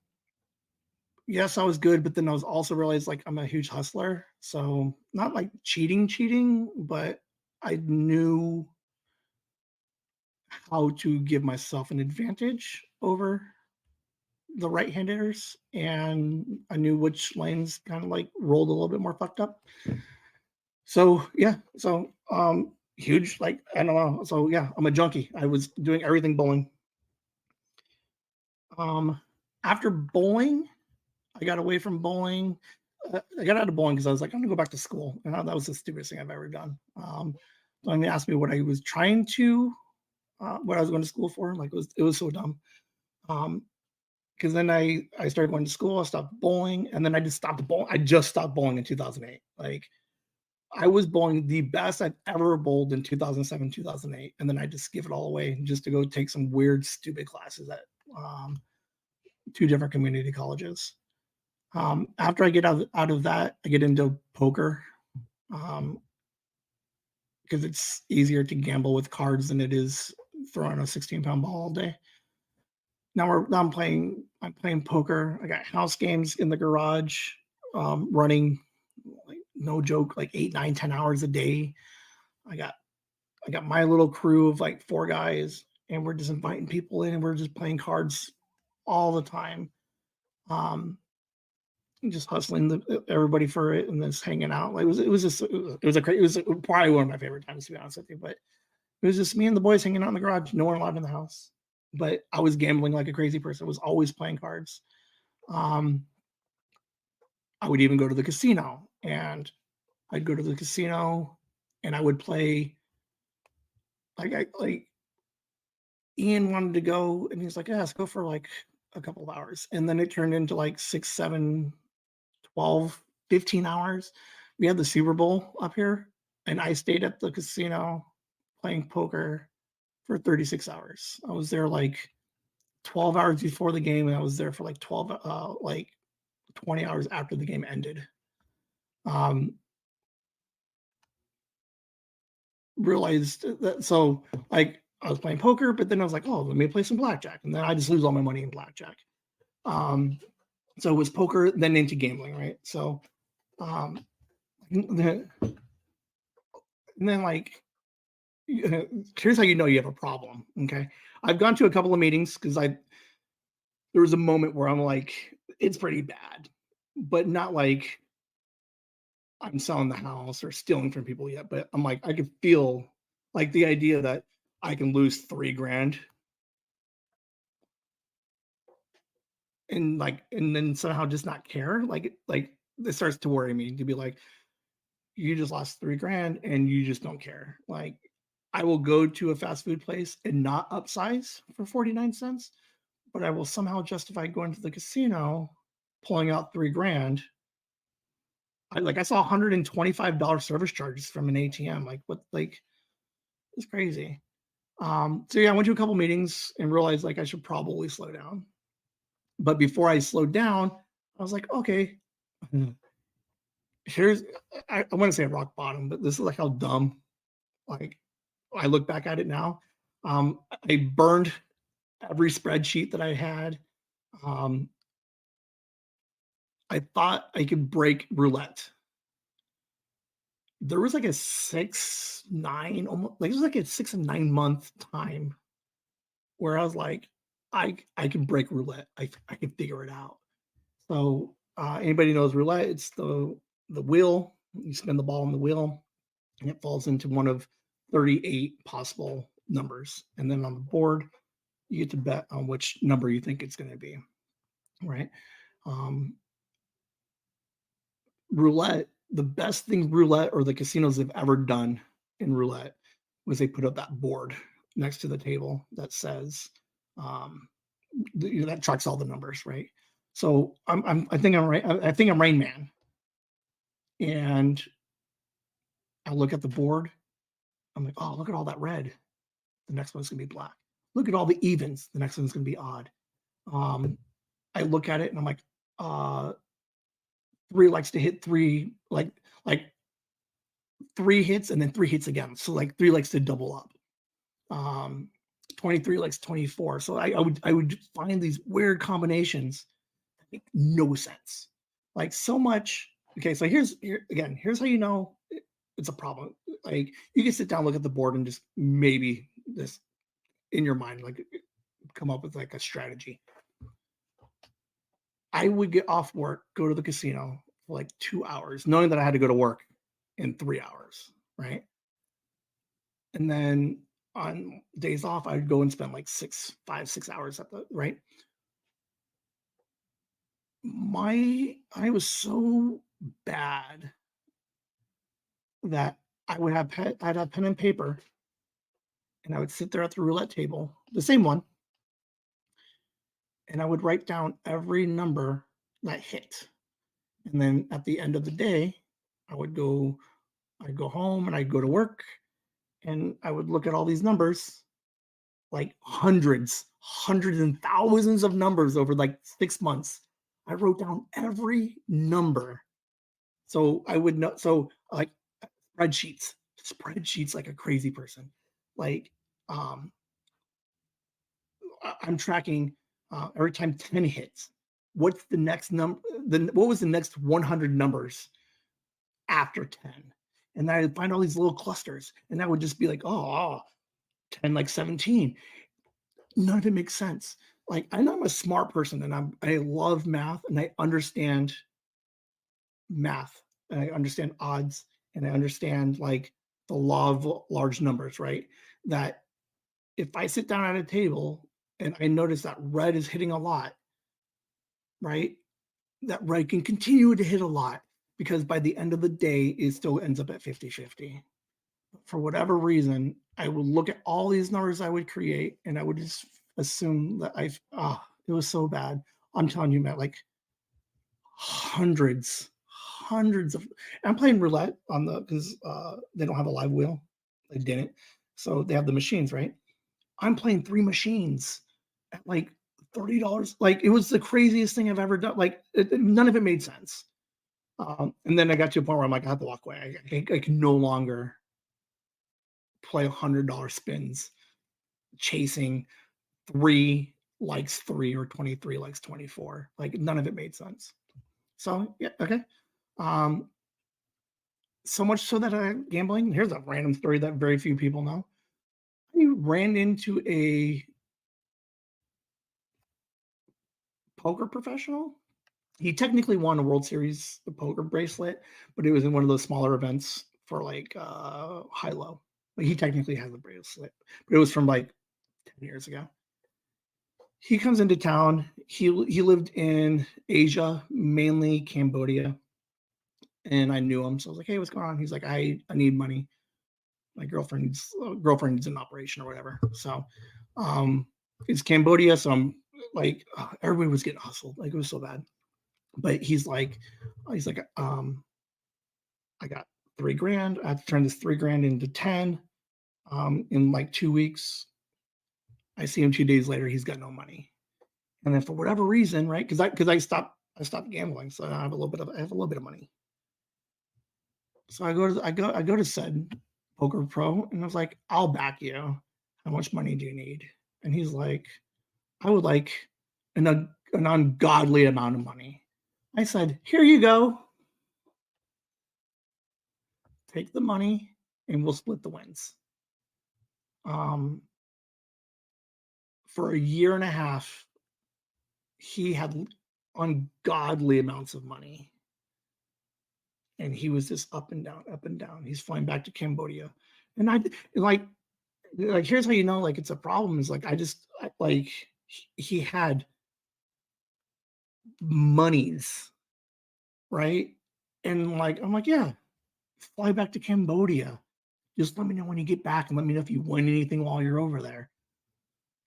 yes, I was good, but then I was also realized like I'm a huge hustler, so not like cheating, but I knew how to give myself an advantage over the right-handers, and I knew which lanes kind of like rolled a little bit more fucked up. So yeah, so huge like I don't know. So yeah, I'm a junkie. I was doing everything bowling. Um, After bowling, I got away from bowling. I got out of bowling because I was like, I'm gonna go back to school, and that was the stupidest thing I've ever done. So they asked me what I was trying to, what I was going to school for. Like it was so dumb. Um, because then I started going to school, I stopped bowling, and then I just stopped bowling. I just stopped bowling in 2008. Like I was bowling the best I've ever bowled in 2007, 2008, and then I just give it all away just to go take some weird, stupid classes at um, two different community colleges. After I get out of that, I get into poker um, because it's easier to gamble with cards than it is throwing a 16-pound ball all day. Now I'm playing poker. I got house games in the garage, running like no joke, like 8, 9, 10 hours a day. I got I got my little crew of like 4 guys, and we're just inviting people in, and we're just playing cards all the time. Um, just hustling everybody for it, and just hanging out. Like it was probably one of my favorite times, to be honest with you. But it was just me and the boys hanging out in the garage, no one allowed in the house. But I was gambling like a crazy person. I was always playing cards. Um, I would even go to the casino, and I'd go to the casino and I would play like Ian wanted to go, and he's like, "Yeah, let's go for like a couple of hours." And then it turned into like 6, 7, 12, 15 hours. We had the Super Bowl up here, and I stayed at the casino playing poker for 36 hours. I was there like 12 hours before the game, and I was there for like 20 hours after the game ended. Um, Realized that, so like I was playing poker, but then I was like, oh, let me play some blackjack, and then I just lose all my money in blackjack. Um, so it was poker, then into gambling, right? So um, and then like here's how you know you have a problem. Okay, I've gone to a couple of meetings because I there was a moment where I'm like, it's pretty bad, but not like I'm selling the house or stealing from people yet. But I'm like, I could feel like the idea that I can lose 3 grand and then somehow just not care. Like it starts to worry me to be like, you just lost 3 grand and you just don't care. Like I will go to a fast food place and not upsize for 49 cents, but I will somehow justify going to the casino, pulling out 3 grand. I saw $125 service charges from an ATM. Like what? Like it's crazy. So yeah, I went to a couple meetings and realized like I should probably slow down. But before I slowed down, I was like, okay, here's I want to say rock bottom, but this is like how dumb. Like I look back at it now. I burned every spreadsheet that I had. Um, I thought I could break roulette. There was like a 6, 9, almost like it was like a 6 and 9 month time where I was like, I can break roulette. I can figure it out. So anybody knows roulette? It's the wheel. You spin the ball on the wheel, and it falls into one of 38 possible numbers. And then on the board, you get to bet on which number you think it's going to be. Right? Um, Roulette. The best thing roulette or the casinos have ever done in roulette was they put up that board next to the table that says um, that tracks all the numbers, right? So I think I'm right. I think I'm Rain Man, and I look at the board. I'm like, oh, look at all that red. The next one's gonna be black. Look at all the evens. The next one's gonna be odd. Um, I look at it and I'm like, uh, three likes to hit three, like 3 hits and then 3 hits again. So like three likes to double up. Um, 23 likes 24. So I would find these weird combinations that make no sense. Like so much. Okay, so here's how you know it's a problem. Like you can sit down, look at the board, and just maybe this in your mind, like come up with like a strategy. I would get off work, go to the casino for like 2 hours, knowing that I had to go to work in 3 hours, right? And then on days off, I'd go and spend like 6 hours at the right. I was so bad that I'd have pen and paper, and I would sit there at the roulette table, the same one, and I would write down every number that hit. And then at the end of the day, I would go I'd go home and I'd go to work and I would look at all these numbers, like hundreds and thousands of numbers over like 6 months. I wrote down every number. So I would know like spreadsheets like a crazy person. Like um I'm tracking every time 10 hits. What's the next number? What was the next 100 numbers after 10? And then I'd find all these little clusters, and that would just be like, oh, 10, like 17. None of it makes sense. Like, I know I'm a smart person and I love math and I understand math and I understand odds and I understand like the law of large numbers, right? That if I sit down at a table and I notice that red is hitting a lot, right? That red can continue to hit a lot because by the end of the day, it still ends up at 50-50. For whatever reason, I would look at all these numbers I would create and I would just assume that it was so bad. I'm telling you, Matt, like hundreds of, I'm playing roulette on because they don't have a live wheel. They didn't. So they have the machines, right? I'm playing 3 machines at like $30. Like it was the craziest thing I've ever done. Like none of it made sense. And then I got to a point where I'm like, I have to walk away. I can no longer play $100 spins chasing 3 likes 3 or 23 likes 24. Like none of it made sense. So yeah, okay. Um, so much so that gambling. Here's a random story that very few people know. I ran into a poker professional. He technically won a World Series poker bracelet, but it was in one of those smaller events for like high low. But he technically has a bracelet, but it was from like 10 years ago. He comes into town. He lived in Asia, mainly Cambodia, and I knew him. So I was like, "Hey, what's going on?" He's like, "I need money. My girlfriend needs an operation or whatever." So, it's Cambodia, so I'm like, everybody was getting hustled. Like it was so bad. But he's like, I got 3 grand. I have to turn this 3 grand into 10 in like 2 weeks. I see him 2 days later. He's got no money. And then for whatever reason, right? Because I stopped gambling, so I have a little bit of money. So I go to said poker pro, and I was like, I'll back you. How much money do you need? And he's like, I would like an ungodly amount of money. I said, here you go. Take the money, and we'll split the wins. Um, for a year and a half, he had ungodly amounts of money and he was just up and down, up and down. He's flying back to Cambodia, and I like here's how you know like it's a problem is like like he had monies, right? And like I'm like, yeah, fly back to Cambodia. Just let me know when you get back and let me know if you win anything while you're over there.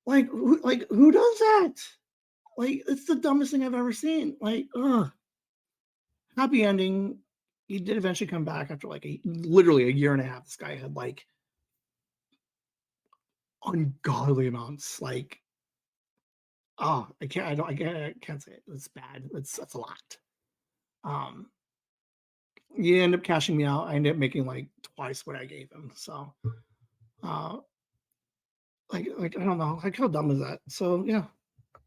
Like who does that? Like it's the dumbest thing I've ever seen. Like, happy ending. He did eventually come back after like literally a year and a half. This guy had like ungodly amounts. Like, oh, I can't say it. It's bad. That's a lot. Um, you end up cashing me out. I ended up making like twice what I gave him. So, uh, I don't know. Like, how dumb is that? So yeah,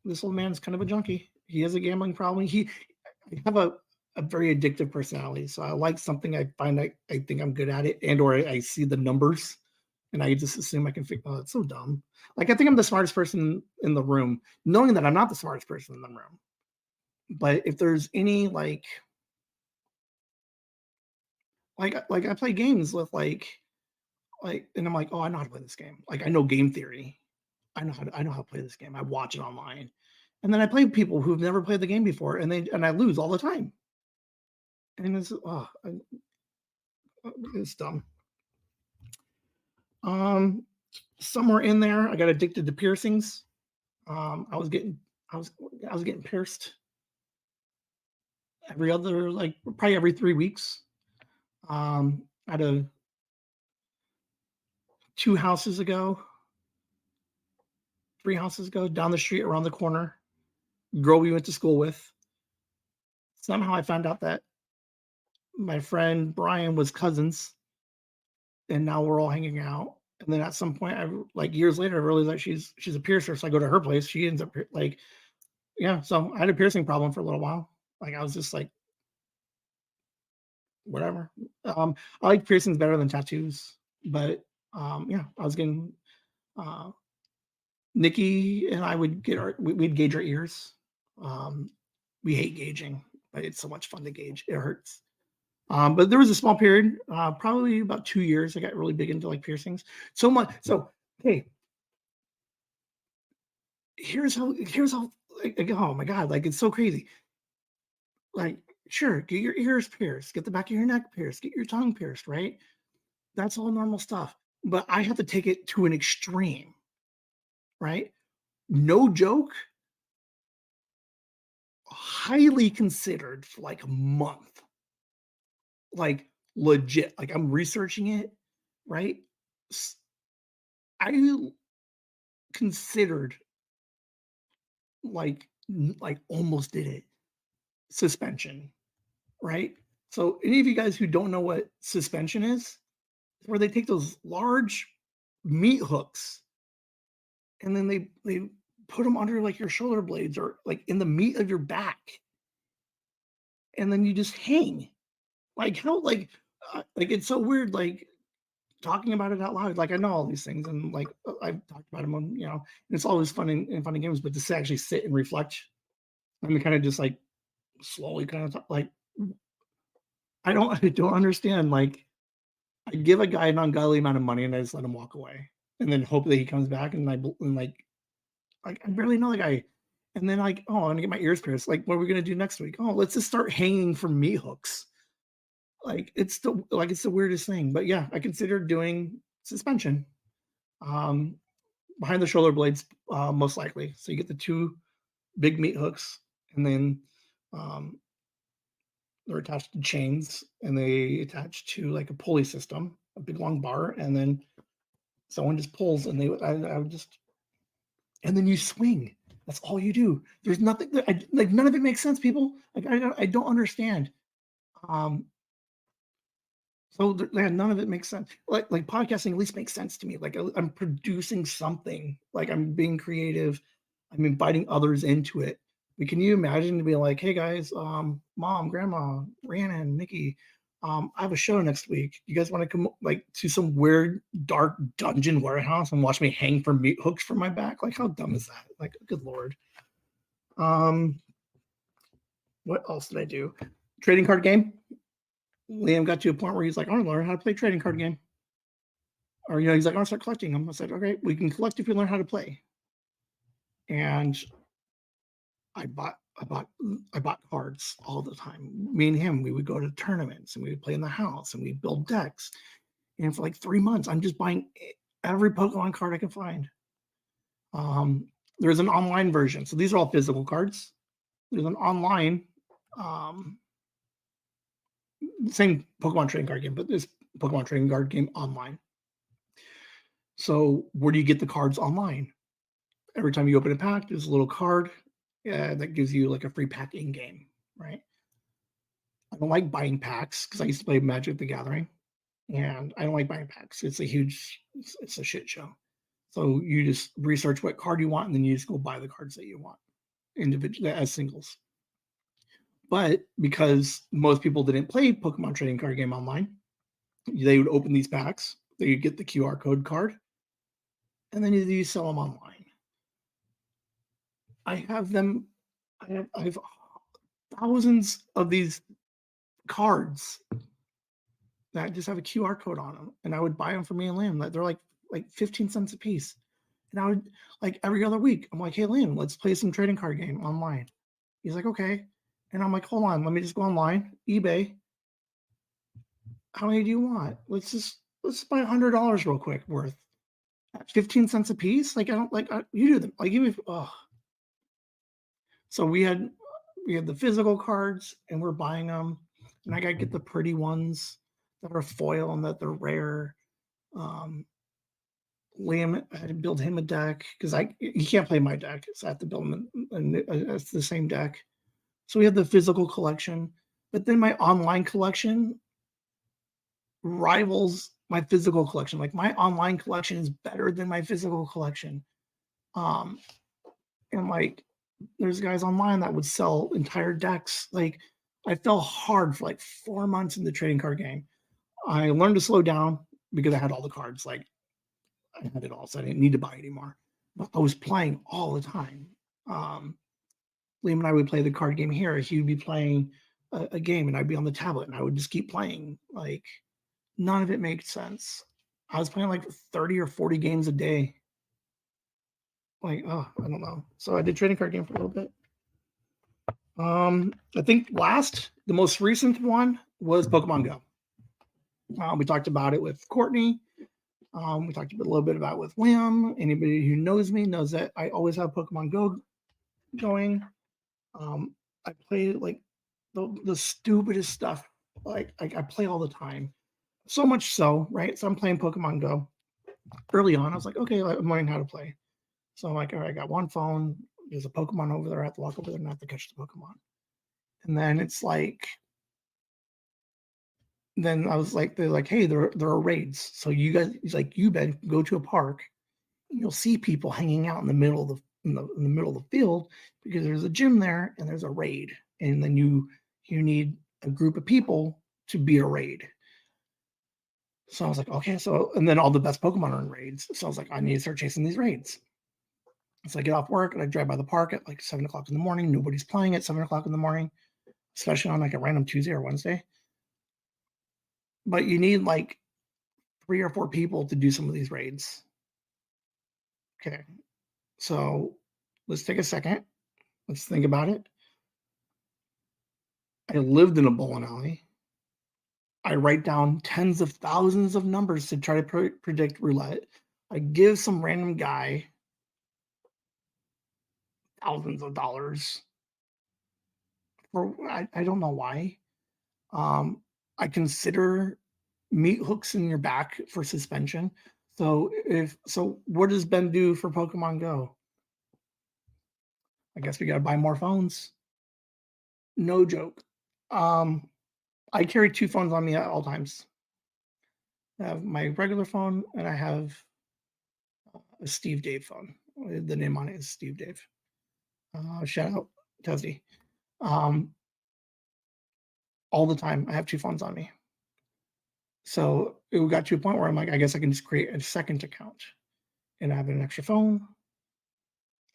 this old man's kind of a junkie. He has a gambling problem. I have a very addictive personality. So I like something I find I think I'm good at it, and or I see the numbers and I just assume I can figure. Oh, it's so dumb. Like I think I'm the smartest person in the room, knowing that I'm not the smartest person in the room. But if there's any like I play games with and I'm like, oh, I know how to play this game. Like I know game theory. I know how to play this game. I watch it online. And then I play people who've never played the game before and I lose all the time. And it's dumb. Um somewhere in there I got addicted to piercings. I was getting I was I was getting pierced every other, like, probably every 3 weeks. At a 2 houses ago, 3 houses ago, down the street, around the corner, girl we went to school with. Somehow I found out that my friend Brian was cousins, and now we're all hanging out. And then at some point, like years later, I realized that she's a piercer. So I go to her place. She ends up like, yeah. So I had a piercing problem for a little while. Like I was just like, whatever. I like piercings better than tattoos, but yeah, I was getting uh, Nikki and I would get we'd gauge our ears. Um, we hate gauging, but it's so much fun to gauge. It hurts. But there was a small period, probably about 2 years. I got really big into like piercings. So much. So hey, here's how like, oh my god, like it's so crazy. Like, sure, get your ears pierced, get the back of your neck pierced, get your tongue pierced, right? That's all normal stuff. But I have to take it to an extreme, right? No joke, highly considered for like a month. Like legit. Like I'm researching it, right? S- I considered like almost did it. Suspension, right? So any of you guys who don't know what suspension is, where they take those large meat hooks and then they put them under like your shoulder blades or like in the meat of your back, and then you just hang. Like how like it's so weird. Like talking about it out loud. Like I know all these things, and like I've talked about them on and it's always fun and fun and games. But to actually sit and reflect and kind of just like slowly kind of like I don't understand. Like I give a guy an ungodly amount of money and I just let him walk away, and then hope that he comes back. And like I barely know the guy, and then like, oh, I'm gonna get my ears pierced. Like, what are we gonna do next week? Oh, let's just start hanging from meat hooks. Like it's the weirdest thing. But yeah, I considered doing suspension um, behind the shoulder blades, most likely. So you get the two big meat hooks, and then um, they're attached to chains, and they attach to like a pulley system, a big long bar, and then someone just pulls, and I would just, and then you swing. That's all you do. There's nothing like none of it makes sense, people. Like I don't understand. Um, so yeah, none of it makes sense. Like podcasting at least makes sense to me. Like I'm producing something. Like I'm being creative. I'm inviting others into it. But can you imagine to be like, hey guys, mom, grandma, Rhiannon, Nikki, I have a show next week. You guys want to come like to some weird dark dungeon warehouse and watch me hang from meat hooks from my back? Like, how dumb is that? Like, good lord. Um, what else did I do? Trading card game. Liam got to a point where he's like, I want to learn how to play trading card game. Or he's like, I want to start collecting them. I said, okay, we can collect if you learn how to play. And I bought cards all the time. Me and him, we would go to tournaments and we would play in the house and we'd build decks. And for like 3 months, I'm just buying every Pokemon card I can find. Um, there's an online version. So these are all physical cards. There's an online, um, same Pokemon trading card game, but this Pokemon trading card game online. So where do you get the cards online? Every time you open a pack, there's a little card that gives you like a free pack in game, right? I don't like buying packs because I used to play Magic the Gathering, and I don't like buying packs. It's a shit show. So you just research what card you want, and then you just go buy the cards that you want individually as singles. But because most people didn't play Pokemon trading card game online, they would open these packs, they would get the QR code card, and then you sell them online. I have them. I have thousands of these cards that just have a QR code on them, and I would buy them for me and Liam. They're like 15 cents a piece, and I would like every other week. I'm like, hey Liam, let's play some trading card game online. He's like, okay, and I'm like, hold on, let me just go online, eBay. How many do you want? Let's buy $100 real quick worth at 15 cents a piece. Like I don't like you do them. Like give me So we had the physical cards, and we're buying them, and I gotta get the pretty ones that are foil and that they're rare. Um, Liam, I had to build him a deck because I he can't play my deck, so I have to build him it's the same deck. So we had the physical collection, but then my online collection rivals my physical collection. Like my online collection is better than my physical collection. Um, and like there's guys online that would sell entire decks. Like I fell hard for like 4 months in the trading card game. I learned to slow down because I had all the cards. Like I had it all, so I didn't need to buy anymore. But I was playing all the time. Um, Liam and I would play the card game here. He would be playing a game, and I'd be on the tablet, and I would just keep playing. Like none of it made sense. I was playing like 30 or 40 games a day. Like, oh, I don't know. So I did trading card game for a little bit. I think the most recent one was Pokemon Go. We talked about it with Courtney. We talked a little bit about it with Liam. Anybody who knows me knows that I always have Pokemon Go going. I play like the stupidest stuff. Like I play all the time. So much so, right? So I'm playing Pokemon Go. Early on, I was like, okay, I'm learning how to play. So I'm like, all right, I got one phone. There's a Pokemon over there. I have to walk over there and I have to catch the Pokemon. And then it's like, then I was like, they're like, hey, there are raids. So you guys, it's like, you Ben, go to a park. And you'll see people hanging out in the middle of the middle of the field because there's a gym there and there's a raid. And then you need a group of people to beat a raid. So I was like, okay, so and then all the best Pokemon are in raids. So I was like, I need to start chasing these raids. So I get off work and I drive by the park at like 7 o'clock in the morning. Nobody's playing at 7 o'clock in the morning, especially on like a random Tuesday or Wednesday. But you need like 3 or 4 people to do some of these raids. Okay. So let's take a second. Let's think about it. I lived in a bowling alley. I write down tens of thousands of numbers to try to predict roulette. I give some random guy thousands of dollars for I don't know why. Um, I consider meat hooks in your back for suspension. So what does Ben do for Pokemon Go? I guess we gotta buy more phones. No joke. Um, I carry 2 phones on me at all times. I have my regular phone and I have a Steve Dave phone. The name on it is Steve Dave. Shout out Tessie. Um, all the time, I have 2 phones on me. So it got to a point where I'm like, I guess I can just create a second account and I have an extra phone.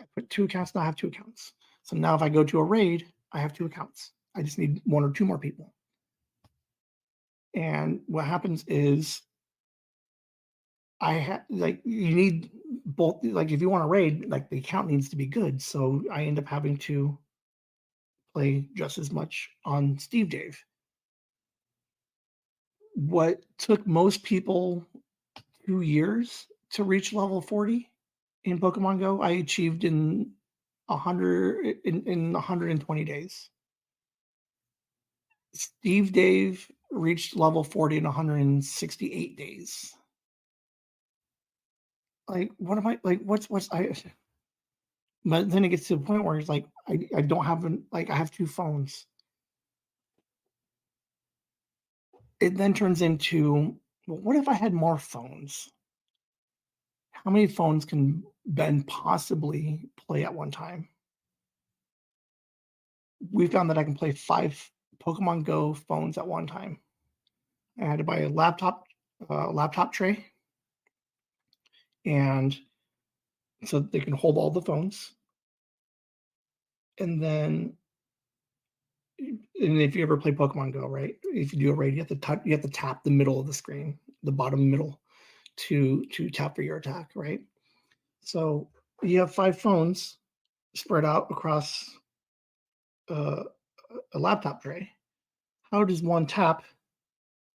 I put 2 accounts, now I have 2 accounts. So now if I go to a raid, I have 2 accounts. I just need 1 or 2 more people. And what happens is I have like you need both like if you want to raid, like the account needs to be good. So I end up having to play just as much on Steve Dave. What took most people 2 years to reach level 40 in Pokemon Go, I achieved in 120 days. Steve Dave reached level 40 in 168 days. Like, what am I like? What's I? But then it gets to the point where it's like I don't have like I have 2 phones. It then turns into, well, what if I had more phones? How many phones can Ben possibly play at one time? We found that I can play 5 Pokemon Go phones at one time. I had to buy a laptop tray, and so they can hold all the phones. And then, and if you ever play Pokemon Go, right? If you do a raid, you have to tap the middle of the screen, the bottom middle, to tap for your attack, right? So you have 5 phones spread out across uh, a laptop tray. How does one tap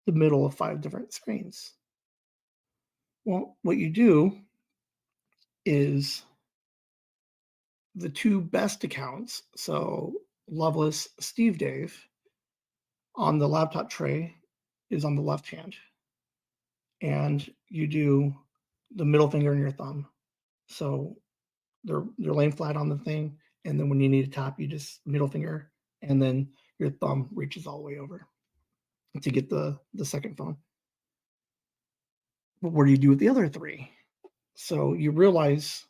the middle of 5 different screens? Well, what you do is the two best accounts, so Loveless Steve Dave on the laptop tray is on the left hand, and you do the middle finger and your thumb. So they're laying flat on the thing, and then when you need to tap, you just middle finger, and then your thumb reaches all the way over to get the second phone. But what do you do with the other three? So you realize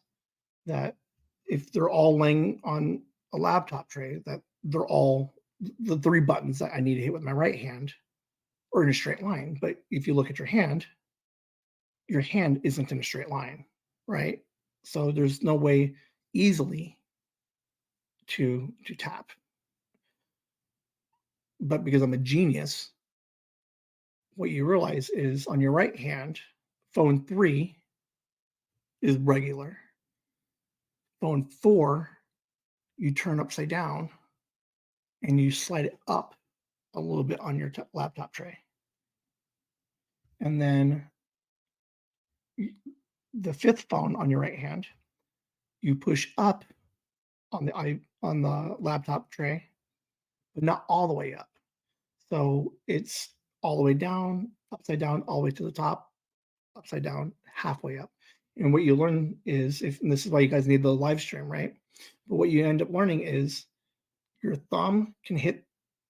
that if they're all laying on a laptop tray, that they're all the three buttons that I need to hit with my right hand are in a straight line. But if you look at your hand isn't in a straight line, right? So there's no way easily to tap. But because I'm a genius, what you realize is on your right hand, phone 3 is regular. Phone 4, you turn upside down and you slide it up a little bit on your laptop tray. And then the fifth phone on your right hand, you push up on the laptop tray, but not all the way up. So it's all the way down, upside down, all the way to the top, upside down, halfway up. And what you learn is if and this is why you guys need the live stream, right? But what you end up learning is your thumb can hit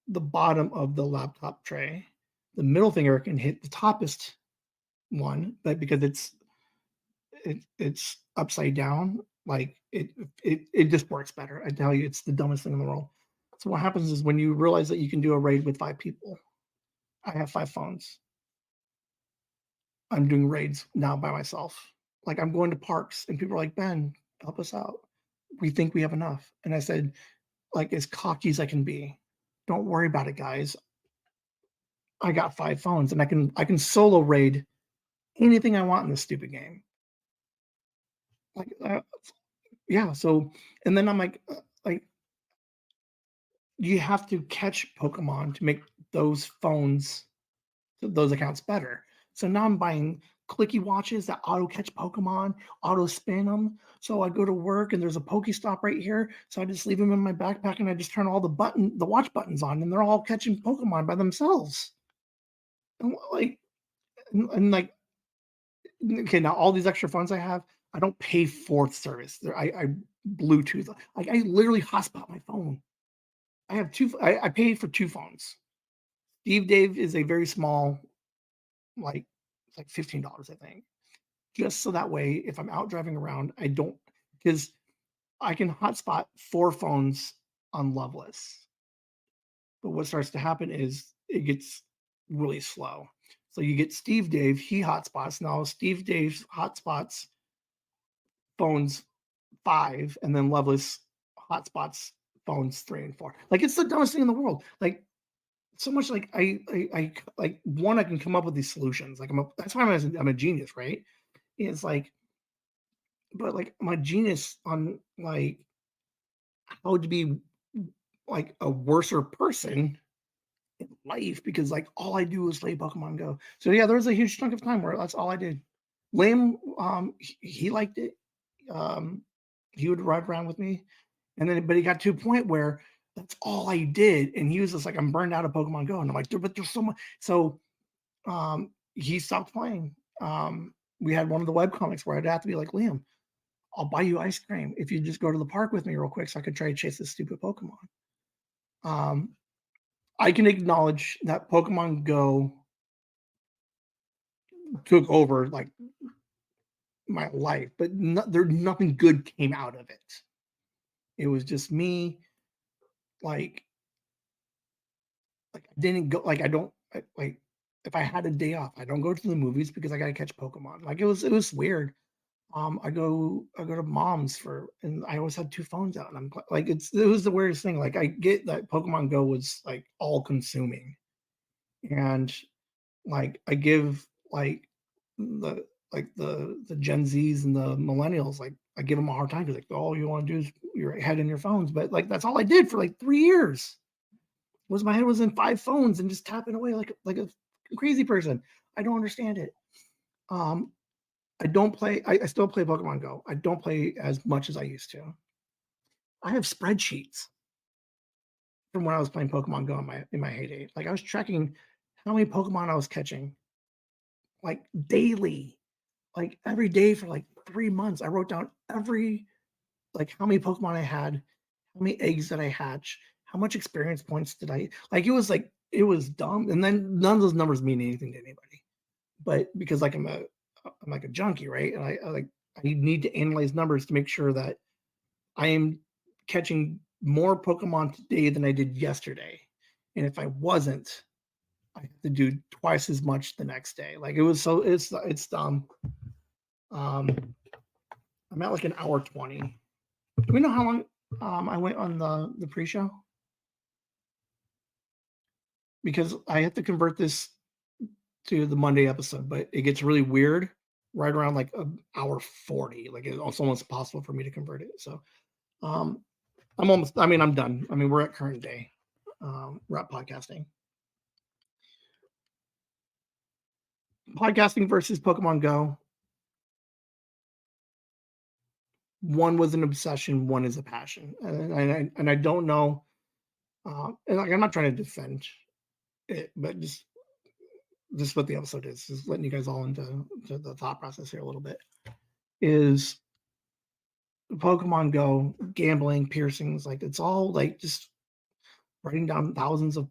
the bottom of the laptop tray. The middle finger can hit the toppest one, but because it's upside down, like it just works better. I tell you, it's the dumbest thing in the world. So what happens is when you realize that you can do a raid with 5 people, I have 5 phones. I'm doing raids now by myself. Like I'm going to parks and people are like, Ben, help us out. We think we have enough. And I said, like as cocky as I can be, don't worry about it, guys. I got 5 phones and I can solo raid anything I want in this stupid game. Like yeah. So and then I'm like you have to catch Pokemon to make those phones those accounts better. So now I'm buying clicky watches that auto catch Pokemon, auto spin them. So I go to work and there's a Pokestop right here. So I just leave them in my backpack and I just turn all the watch buttons on, and they're all catching Pokemon by themselves. And like, okay, now all these extra phones I have, I don't pay for service. I Bluetooth. Like I literally hotspot my phone. I have two. I paid for 2 phones. Steve Dave is a very small, like it's like $15, I think. Just so that way, if I'm out driving around, I don't because I can hotspot 4 phones on Loveless. But what starts to happen is it gets really slow. So you get Steve Dave, he hotspots. Now Steve Dave hotspots phones 5, and then Loveless hotspots phones 3 and 4. Like it's the dumbest thing in the world. Like so much like I like one, I can come up with these solutions. Like that's why I'm a genius, right? It's like but like my genius on like how to be like a worser person in life because like all I do is play Pokemon Go. So yeah, there was a huge chunk of time where that's all I did. Liam, he liked it. Um, he would ride around with me, and then but he got to a point where that's all I did, and he was just like, I'm burned out of Pokemon Go, and I'm like, but there's so much. So he stopped playing. We had one of the web comics where I'd have to be like, Liam, I'll buy you ice cream if you just go to the park with me real quick so I could try to chase this stupid Pokemon. Um, I can acknowledge that Pokemon Go took over like my life, but nothing good came out of it. It was just me, like, I didn't go, like, I don't, like, if I had a day off, I don't go to the movies because I got to catch Pokemon. Like, it was weird. I go to mom's and I always had 2 phones out, and like, it was the weirdest thing. Like, I get that Pokemon Go was like all consuming, and like I give the the Gen Zs and the millennials, like I give them a hard time because like all you want to do is your head in your phones. But like that's all I did for like 3 years was my head was in 5 phones and just tapping away like a crazy person. I don't understand it. Um, I don't play. I still play Pokemon Go. I don't play as much as I used to. I have spreadsheets from when I was playing Pokemon Go in my heyday. Like I was tracking how many Pokemon I was catching, like daily, like every day for like 3 months. I wrote down every like how many Pokemon I had, how many eggs did I hatch, how much experience points did I like it was dumb. And then none of those numbers mean anything to anybody. But because like I'm like a junkie, right? And I need to analyze numbers to make sure that I am catching more Pokemon today than I did yesterday. And if I wasn't, I have to do twice as much the next day. Like it was so it's dumb. Um, I'm at like an hour 20. Do we know how long I went on the pre-show? Because I have to convert this to the Monday episode, but it gets really weird right around like an hour 40. Like it's almost impossible for me to convert it. So um I'm done. I mean, we're at current day. We're at podcasting. Podcasting versus Pokemon Go. One was an obsession, one is a passion. And I don't know. And like, I'm not trying to defend it, but just what the episode is, just letting you guys all into the thought process here a little bit. Is Pokemon Go, gambling, piercings, like it's all like just writing down thousands of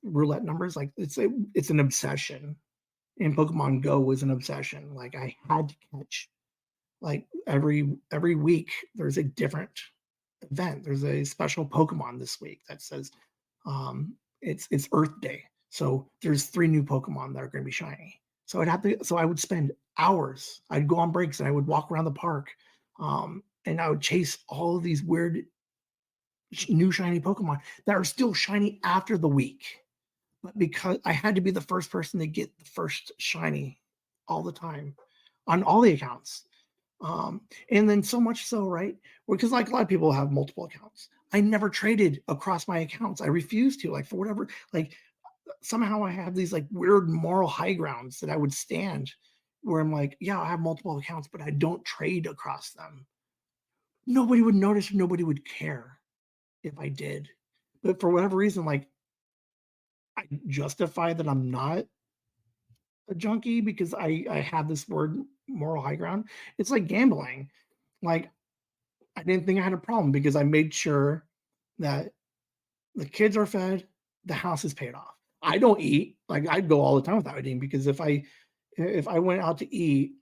roulette numbers. Like it's an obsession. And Pokemon Go was an obsession. Like I had to catch like every week there's a different event. There's a special Pokemon this week that says it's Earth Day. So there's 3 new Pokemon that are going to be shiny. So I would spend hours. I'd go on breaks and I would walk around the park, and I would chase all of these weird new shiny Pokemon that are still shiny after the week. But because I had to be the first person to get the first shiny all the time on all the accounts. And then so much so, right? Because like a lot of people have multiple accounts. I never traded across my accounts. I refused to, like for whatever, like somehow I have these like weird moral high grounds that I would stand where I'm like, yeah, I have multiple accounts, but I don't trade across them. Nobody would notice, nobody would care if I did. But for whatever reason, like I justify that I'm not a junkie because I have this word moral high ground. It's like gambling. Like I didn't think I had a problem because I made sure that the kids are fed, the house is paid off. I don't eat. Like I'd go all the time without eating because if I went out to eat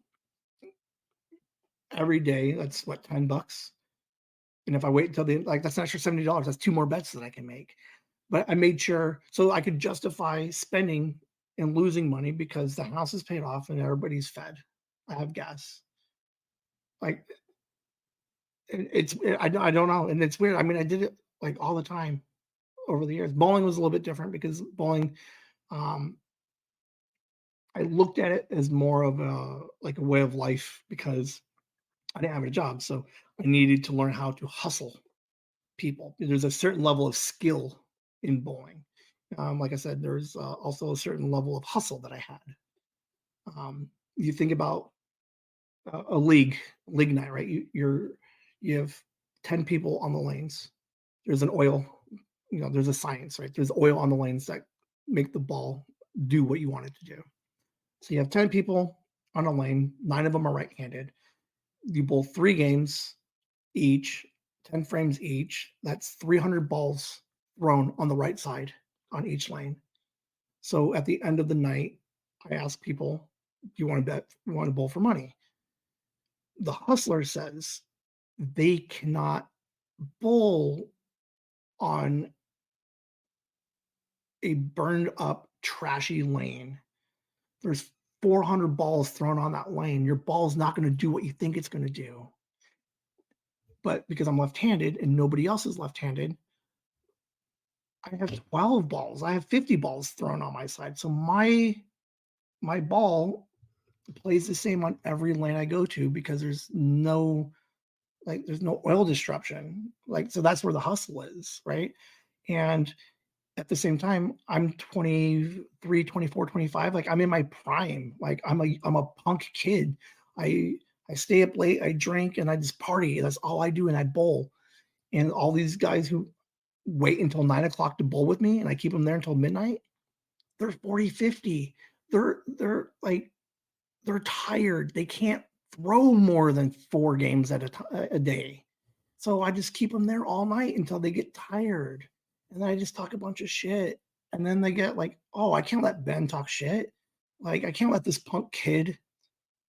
every day, that's what, $10. And if I wait until the like that's an extra $70. That's 2 more bets that I can make. But I made sure so I could justify spending and losing money because the house is paid off and everybody's fed. I have gas. Like I don't know, and it's weird. I mean, I did it like all the time over the years. Bowling was a little bit different because bowling, um, I looked at it as more of a like a way of life because I didn't have a job, so I needed to learn how to hustle people. There's a certain level of skill in bowling. Like I said, there's also a certain level of hustle that I had. You think about a league night, right? You have 10 people on the lanes. There's an oil, there's a science, right? There's oil on the lanes that make the ball do what you want it to do. So you have 10 people on a lane, 9 of them are right-handed. You bowl 3 games each, 10 frames each. That's 300 balls thrown on the right side on each lane. So at the end of the night, I ask people, do you want to bet? You want to bowl for money? The hustler says they cannot bowl on a burned up, trashy lane. There's 400 balls thrown on that lane. Your ball's not going to do what you think it's going to do. But because I'm left-handed and nobody else is left-handed, I have 12 balls. I have 50 balls thrown on my side. So my ball plays the same on every lane I go to because there's no oil disruption. Like so that's where the hustle is, right? And at the same time, I'm 23, 24, 25. Like I'm in my prime. Like I'm a punk kid. I I stay up late, I drink, and I just party. That's all I do, and I bowl. And all these guys who wait until 9 o'clock to bowl with me and I keep them there until midnight, they're 40, 50. They're like, they're tired. They can't throw more than 4 games at a day. So I just keep them there all night until they get tired. And then I just talk a bunch of shit. And then they get like, oh, I can't let Ben talk shit. Like, I can't let this punk kid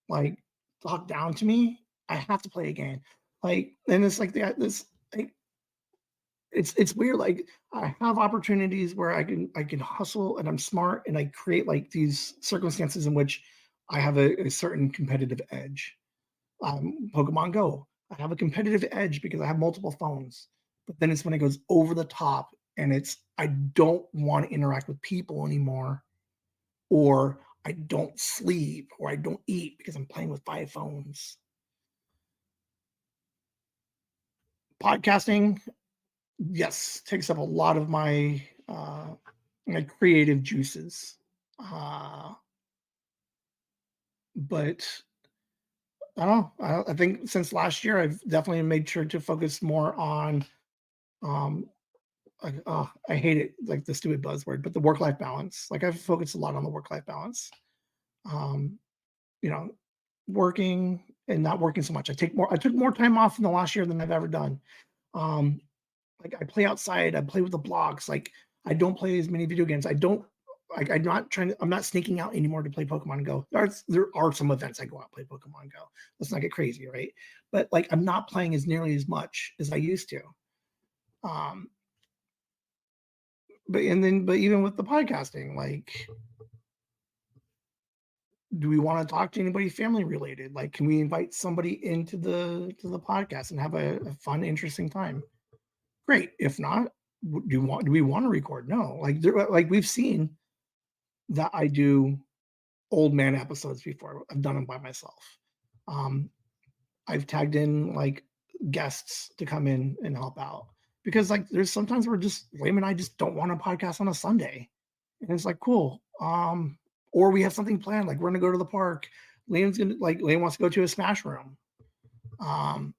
like talk down to me. I have to play a game. Like, and it's like this like it's weird. Like, I have opportunities where I can hustle and I'm smart and I create like these circumstances in which I have a certain competitive edge. Pokemon Go, I have a competitive edge because I have multiple phones. But then it's when it goes over the top and it's I don't want to interact with people anymore, or I don't sleep, or I don't eat because I'm playing with 5 phones. Podcasting, yes, takes up a lot of my creative juices. Uh, but I don't know. I think since last year, I've definitely made sure to focus more on um, I hate it, like the stupid buzzword, but the work-life balance. Like, I've focused a lot on the work-life balance. Um, you know, working and not working so much. I took more time off in the last year than I've ever done. Um, like, I play outside, I play with the blocks. Like, I don't play as many video games. I don't like I'm not sneaking out anymore to play Pokemon Go. There are some events I go out and play Pokemon Go. Let's not get crazy, right? But like, I'm not playing as nearly as much as I used to. Um, but even with the podcasting, like, do we want to talk to anybody family related? Like, can we invite somebody into the podcast and have a fun, interesting time? Great. If not, do we want to record? No. Like we've seen that I do old man episodes before. I've done them by myself. Um, I've tagged in like guests to come in and help out because like there's sometimes we're just Liam and I just don't want a podcast on a Sunday, and it's like cool. Or we have something planned, like we're gonna go to the park. Liam wants to go to a Smash room. Um,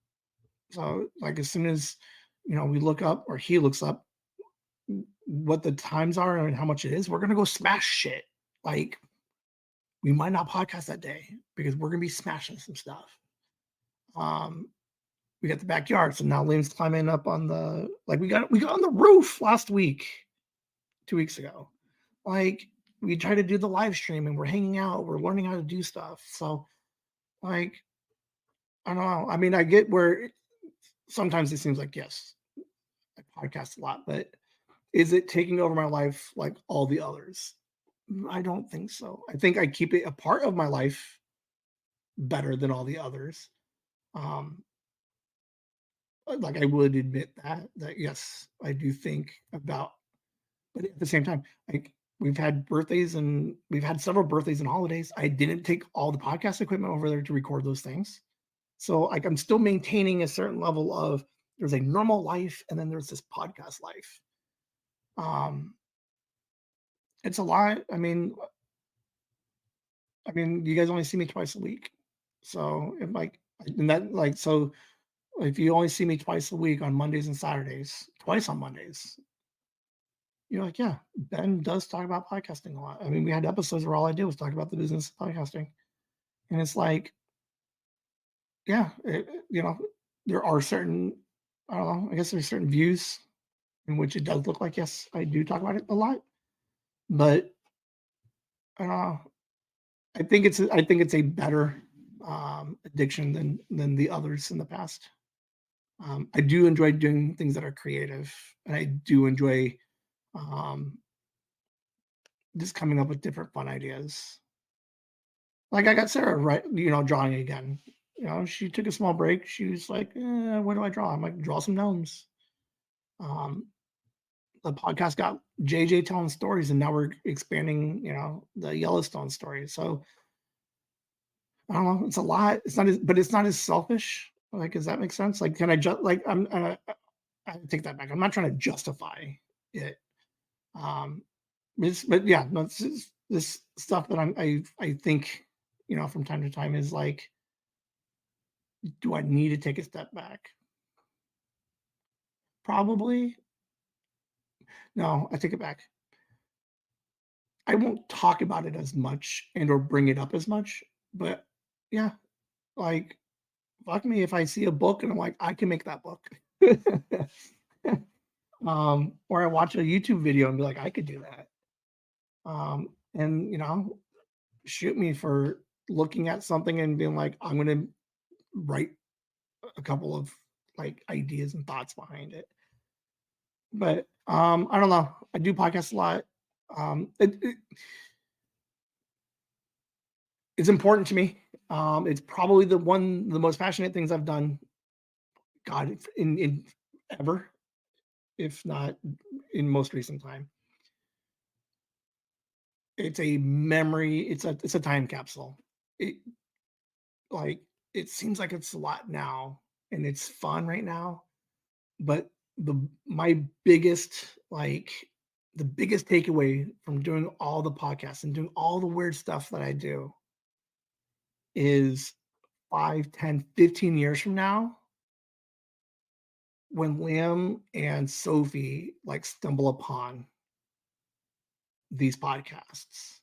so like as soon as we look up or he looks up what the times are and how much it is, we're gonna go smash shit. Like, we might not podcast that day because we're gonna be smashing some stuff. Um, we got the backyard, so now Liam's climbing up on the like we got on the roof last week, 2 weeks ago. Like, we try to do the live stream and we're hanging out, we're learning how to do stuff. So like, I don't know. I mean, I get where sometimes it seems like yes, I podcast a lot, but is it taking over my life like all the others? I don't think so. I think I keep it a part of my life better than all the others. Um, like, I would admit that yes, I do think about, but at the same time, like, we've had several birthdays and holidays. I didn't take all the podcast equipment over there to record those things. So like, I'm still maintaining a certain level of there's a normal life and then there's this podcast life. Um, it's a lot. You guys only see me twice a week. So if like and that like so if you only see me twice a week on Mondays and Saturdays, twice on Mondays, you're like, yeah, Ben does talk about podcasting a lot. I mean, we had episodes where all I did was talk about the business of podcasting. And it's like, yeah, there are certain, I don't know, I guess there's certain views in which it does look like, yes, I do talk about it a lot. But uh, I think it's a better addiction than the others in the past. I do enjoy doing things that are creative, and I do enjoy um, just coming up with different fun ideas. Like, I got Sarah right, drawing again. She took a small break. She was like, "What do I draw?" I'm like, "Draw some gnomes." Um, the podcast got JJ telling stories, and now we're expanding, the Yellowstone story. So I don't know. It's a lot. It's not as, but it's not as selfish. Like, does that make sense? Like, can I just like I take that back. I'm not trying to justify it. Um, but yeah, no, this stuff that I think from time to time is like, do I need to take a step back? probably. No, I take it back. I won't talk about it as much and or bring it up as much, but yeah, like fuck me if I see a book and I'm like, I can make that book. Or I watch a YouTube video and be like, I could do that. And shoot me for looking at something and being like, I'm gonna write a couple of like ideas and thoughts behind it. But I don't know. I do podcasts a lot. It's important to me. It's probably the most passionate things I've done. God, in ever, if not in most recent time. It's a memory. It's a time capsule. It like it seems like it's a lot now, and it's fun right now. But my biggest the biggest takeaway from doing all the podcasts and doing all the weird stuff that I do is 5, 10, 15 years from now, when Liam and Sophie like stumble upon these podcasts.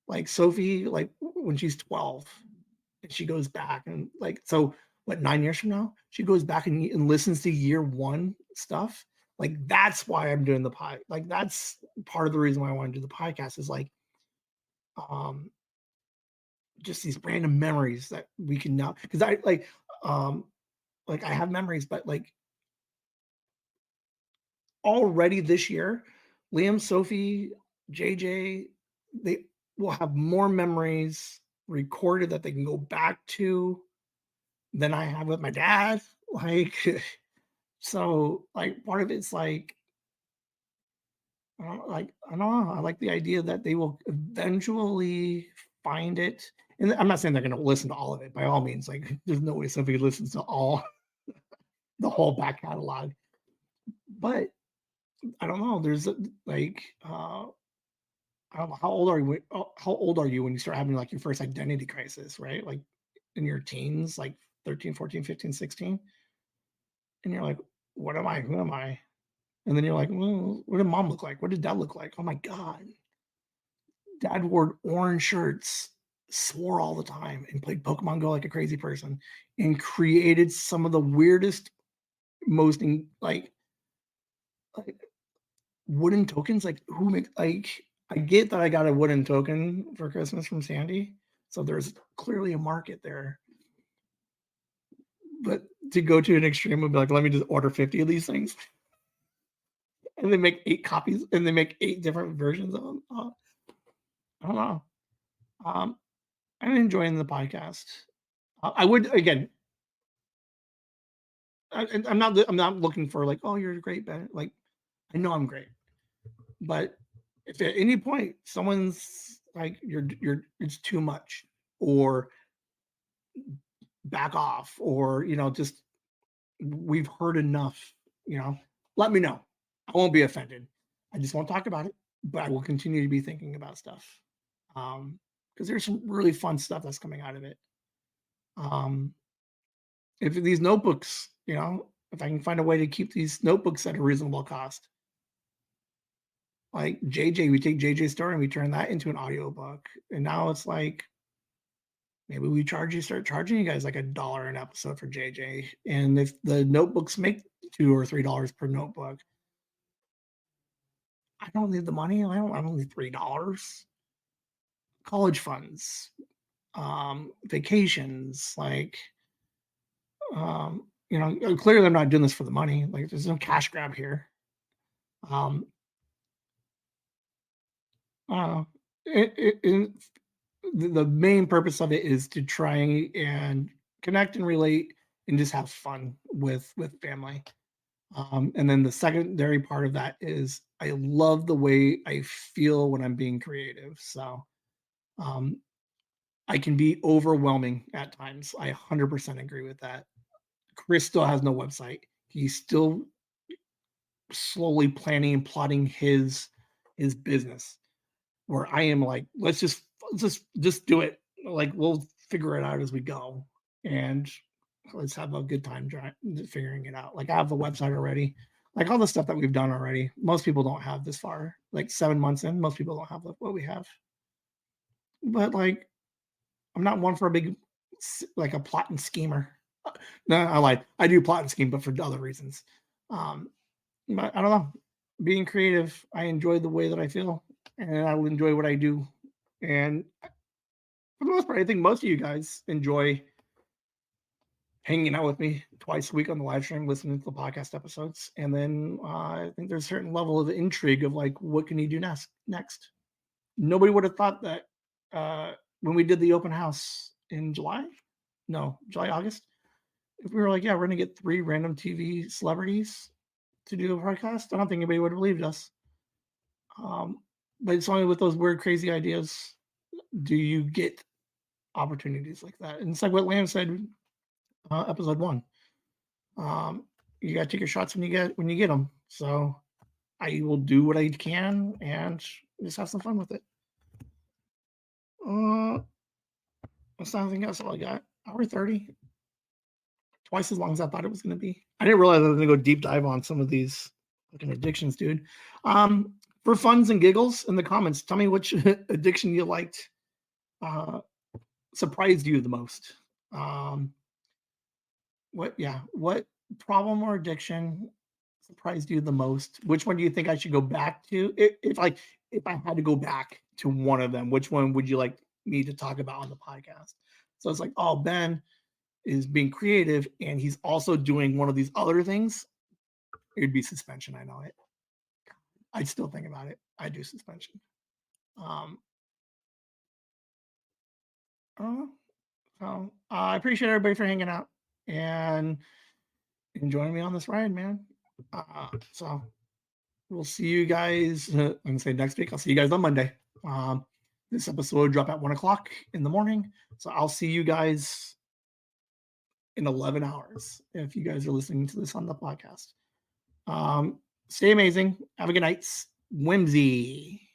Like Sophie, like when she's 12 and she goes back and like, so what, 9 years from now, she goes back and listens to year one stuff. Like that's why I'm doing the pod. Like that's part of the reason why I want to do the podcast is um just these random memories that we can now because um I have memories, but like already this year, Liam, Sophie, JJ, they will have more memories recorded that they can go back to than I have with my dad. Like, so like part of it's like, I don't know. I like the idea that they will eventually find it. And I'm not saying they're going to listen to all of it by all means. Like, there's no way Sophie listens to all the whole back catalog. But I don't know. There's like I don't know how old are you? How old are you when you start having like your first identity crisis, right? Like in your teens, like 13, 14, 15, 16, and you're like, what am I? Who am I? And then you're like, well, what did mom look like? What did dad look like? Oh my God. Dad wore orange shirts, swore all the time, and played Pokemon Go like a crazy person, and created some of the weirdest, most like wooden tokens. Like who makes like I get that I got a wooden token for Christmas from Sandy, so there's clearly a market there. But to go to an extreme would be like, let me just order 50 of these things, and they make 8 copies, and they make 8 different versions of them. I don't know. Um, I'm enjoying the podcast. I would again. I'm not. I'm not looking for like, oh, you're great, Ben. Like, I know I'm great, but if at any point someone's like, it's too much, or back off, or just we've heard enough, let me know. I won't be offended. I just won't talk about it, but I will continue to be thinking about stuff. Because there's some really fun stuff that's coming out of it. Um, if these notebooks, if I can find a way to keep these notebooks at a reasonable cost, like JJ, we take JJ's story and we turn that into an audiobook. And now it's like, maybe we start charging you guys like $1 an episode for JJ. And if the notebooks make $2 or $3 per notebook, I don't need the money. I don't need $3. College funds, vacations, like clearly I'm not doing this for the money. Like there's no cash grab here. Um, uh, the main purpose of it is to try and connect and relate and just have fun with family. And then the secondary part of that is I love the way I feel when I'm being creative. So um, I can be overwhelming at times. I 100% agree with that. Chris still has no website. He's still slowly planning and plotting his business. Where I am like, let's just do it. Like we'll figure it out as we go, and let's have a good time figuring it out. Like I have the website already. like all the stuff that we've done already. Most people don't have this far. Like 7 months in, most people don't have what we have. But like, I'm not one for a big, like a plot and schemer. No, I lied. I do plot and scheme, but for other reasons. Um, but I don't know. Being creative, I enjoy the way that I feel, and I will enjoy what I do. And for the most part, I think most of you guys enjoy hanging out with me twice a week on the live stream, listening to the podcast episodes. And then I think there's a certain level of intrigue of like, what can you do next? Nobody would have thought that when we did the open house in July, August, if we were like, yeah, we're going to get 3 random TV celebrities to do a podcast, I don't think anybody would have believed us. But it's only with those weird, crazy ideas do you get opportunities like that. And it's like what Lamb said, episode 1. You got to take your shots when you get them. So I will do what I can and just have some fun with it. That's not anything else. All I got. Hour 30, twice as long as I thought it was going to be. I didn't realize I was going to go deep dive on some of these fucking addictions, dude. For funs and giggles in the comments, tell me which addiction you liked, surprised you the most. What problem or addiction surprised you the most? Which one do you think I should go back to? If I had to go back to one of them, which one would you like me to talk about on the podcast? So it's like, oh, Ben is being creative and he's also doing one of these other things. It'd be suspension. I know it. I'd still think about it. I do suspension. I don't know. So I appreciate everybody for hanging out and enjoying me on this ride, man. So we'll see you guys. I'm gonna say next week. I'll see you guys on Monday. This episode will drop at 1 o'clock in the morning. So I'll see you guys in 11 hours if you guys are listening to this on the podcast. Stay amazing. Have a good night. Whimsy.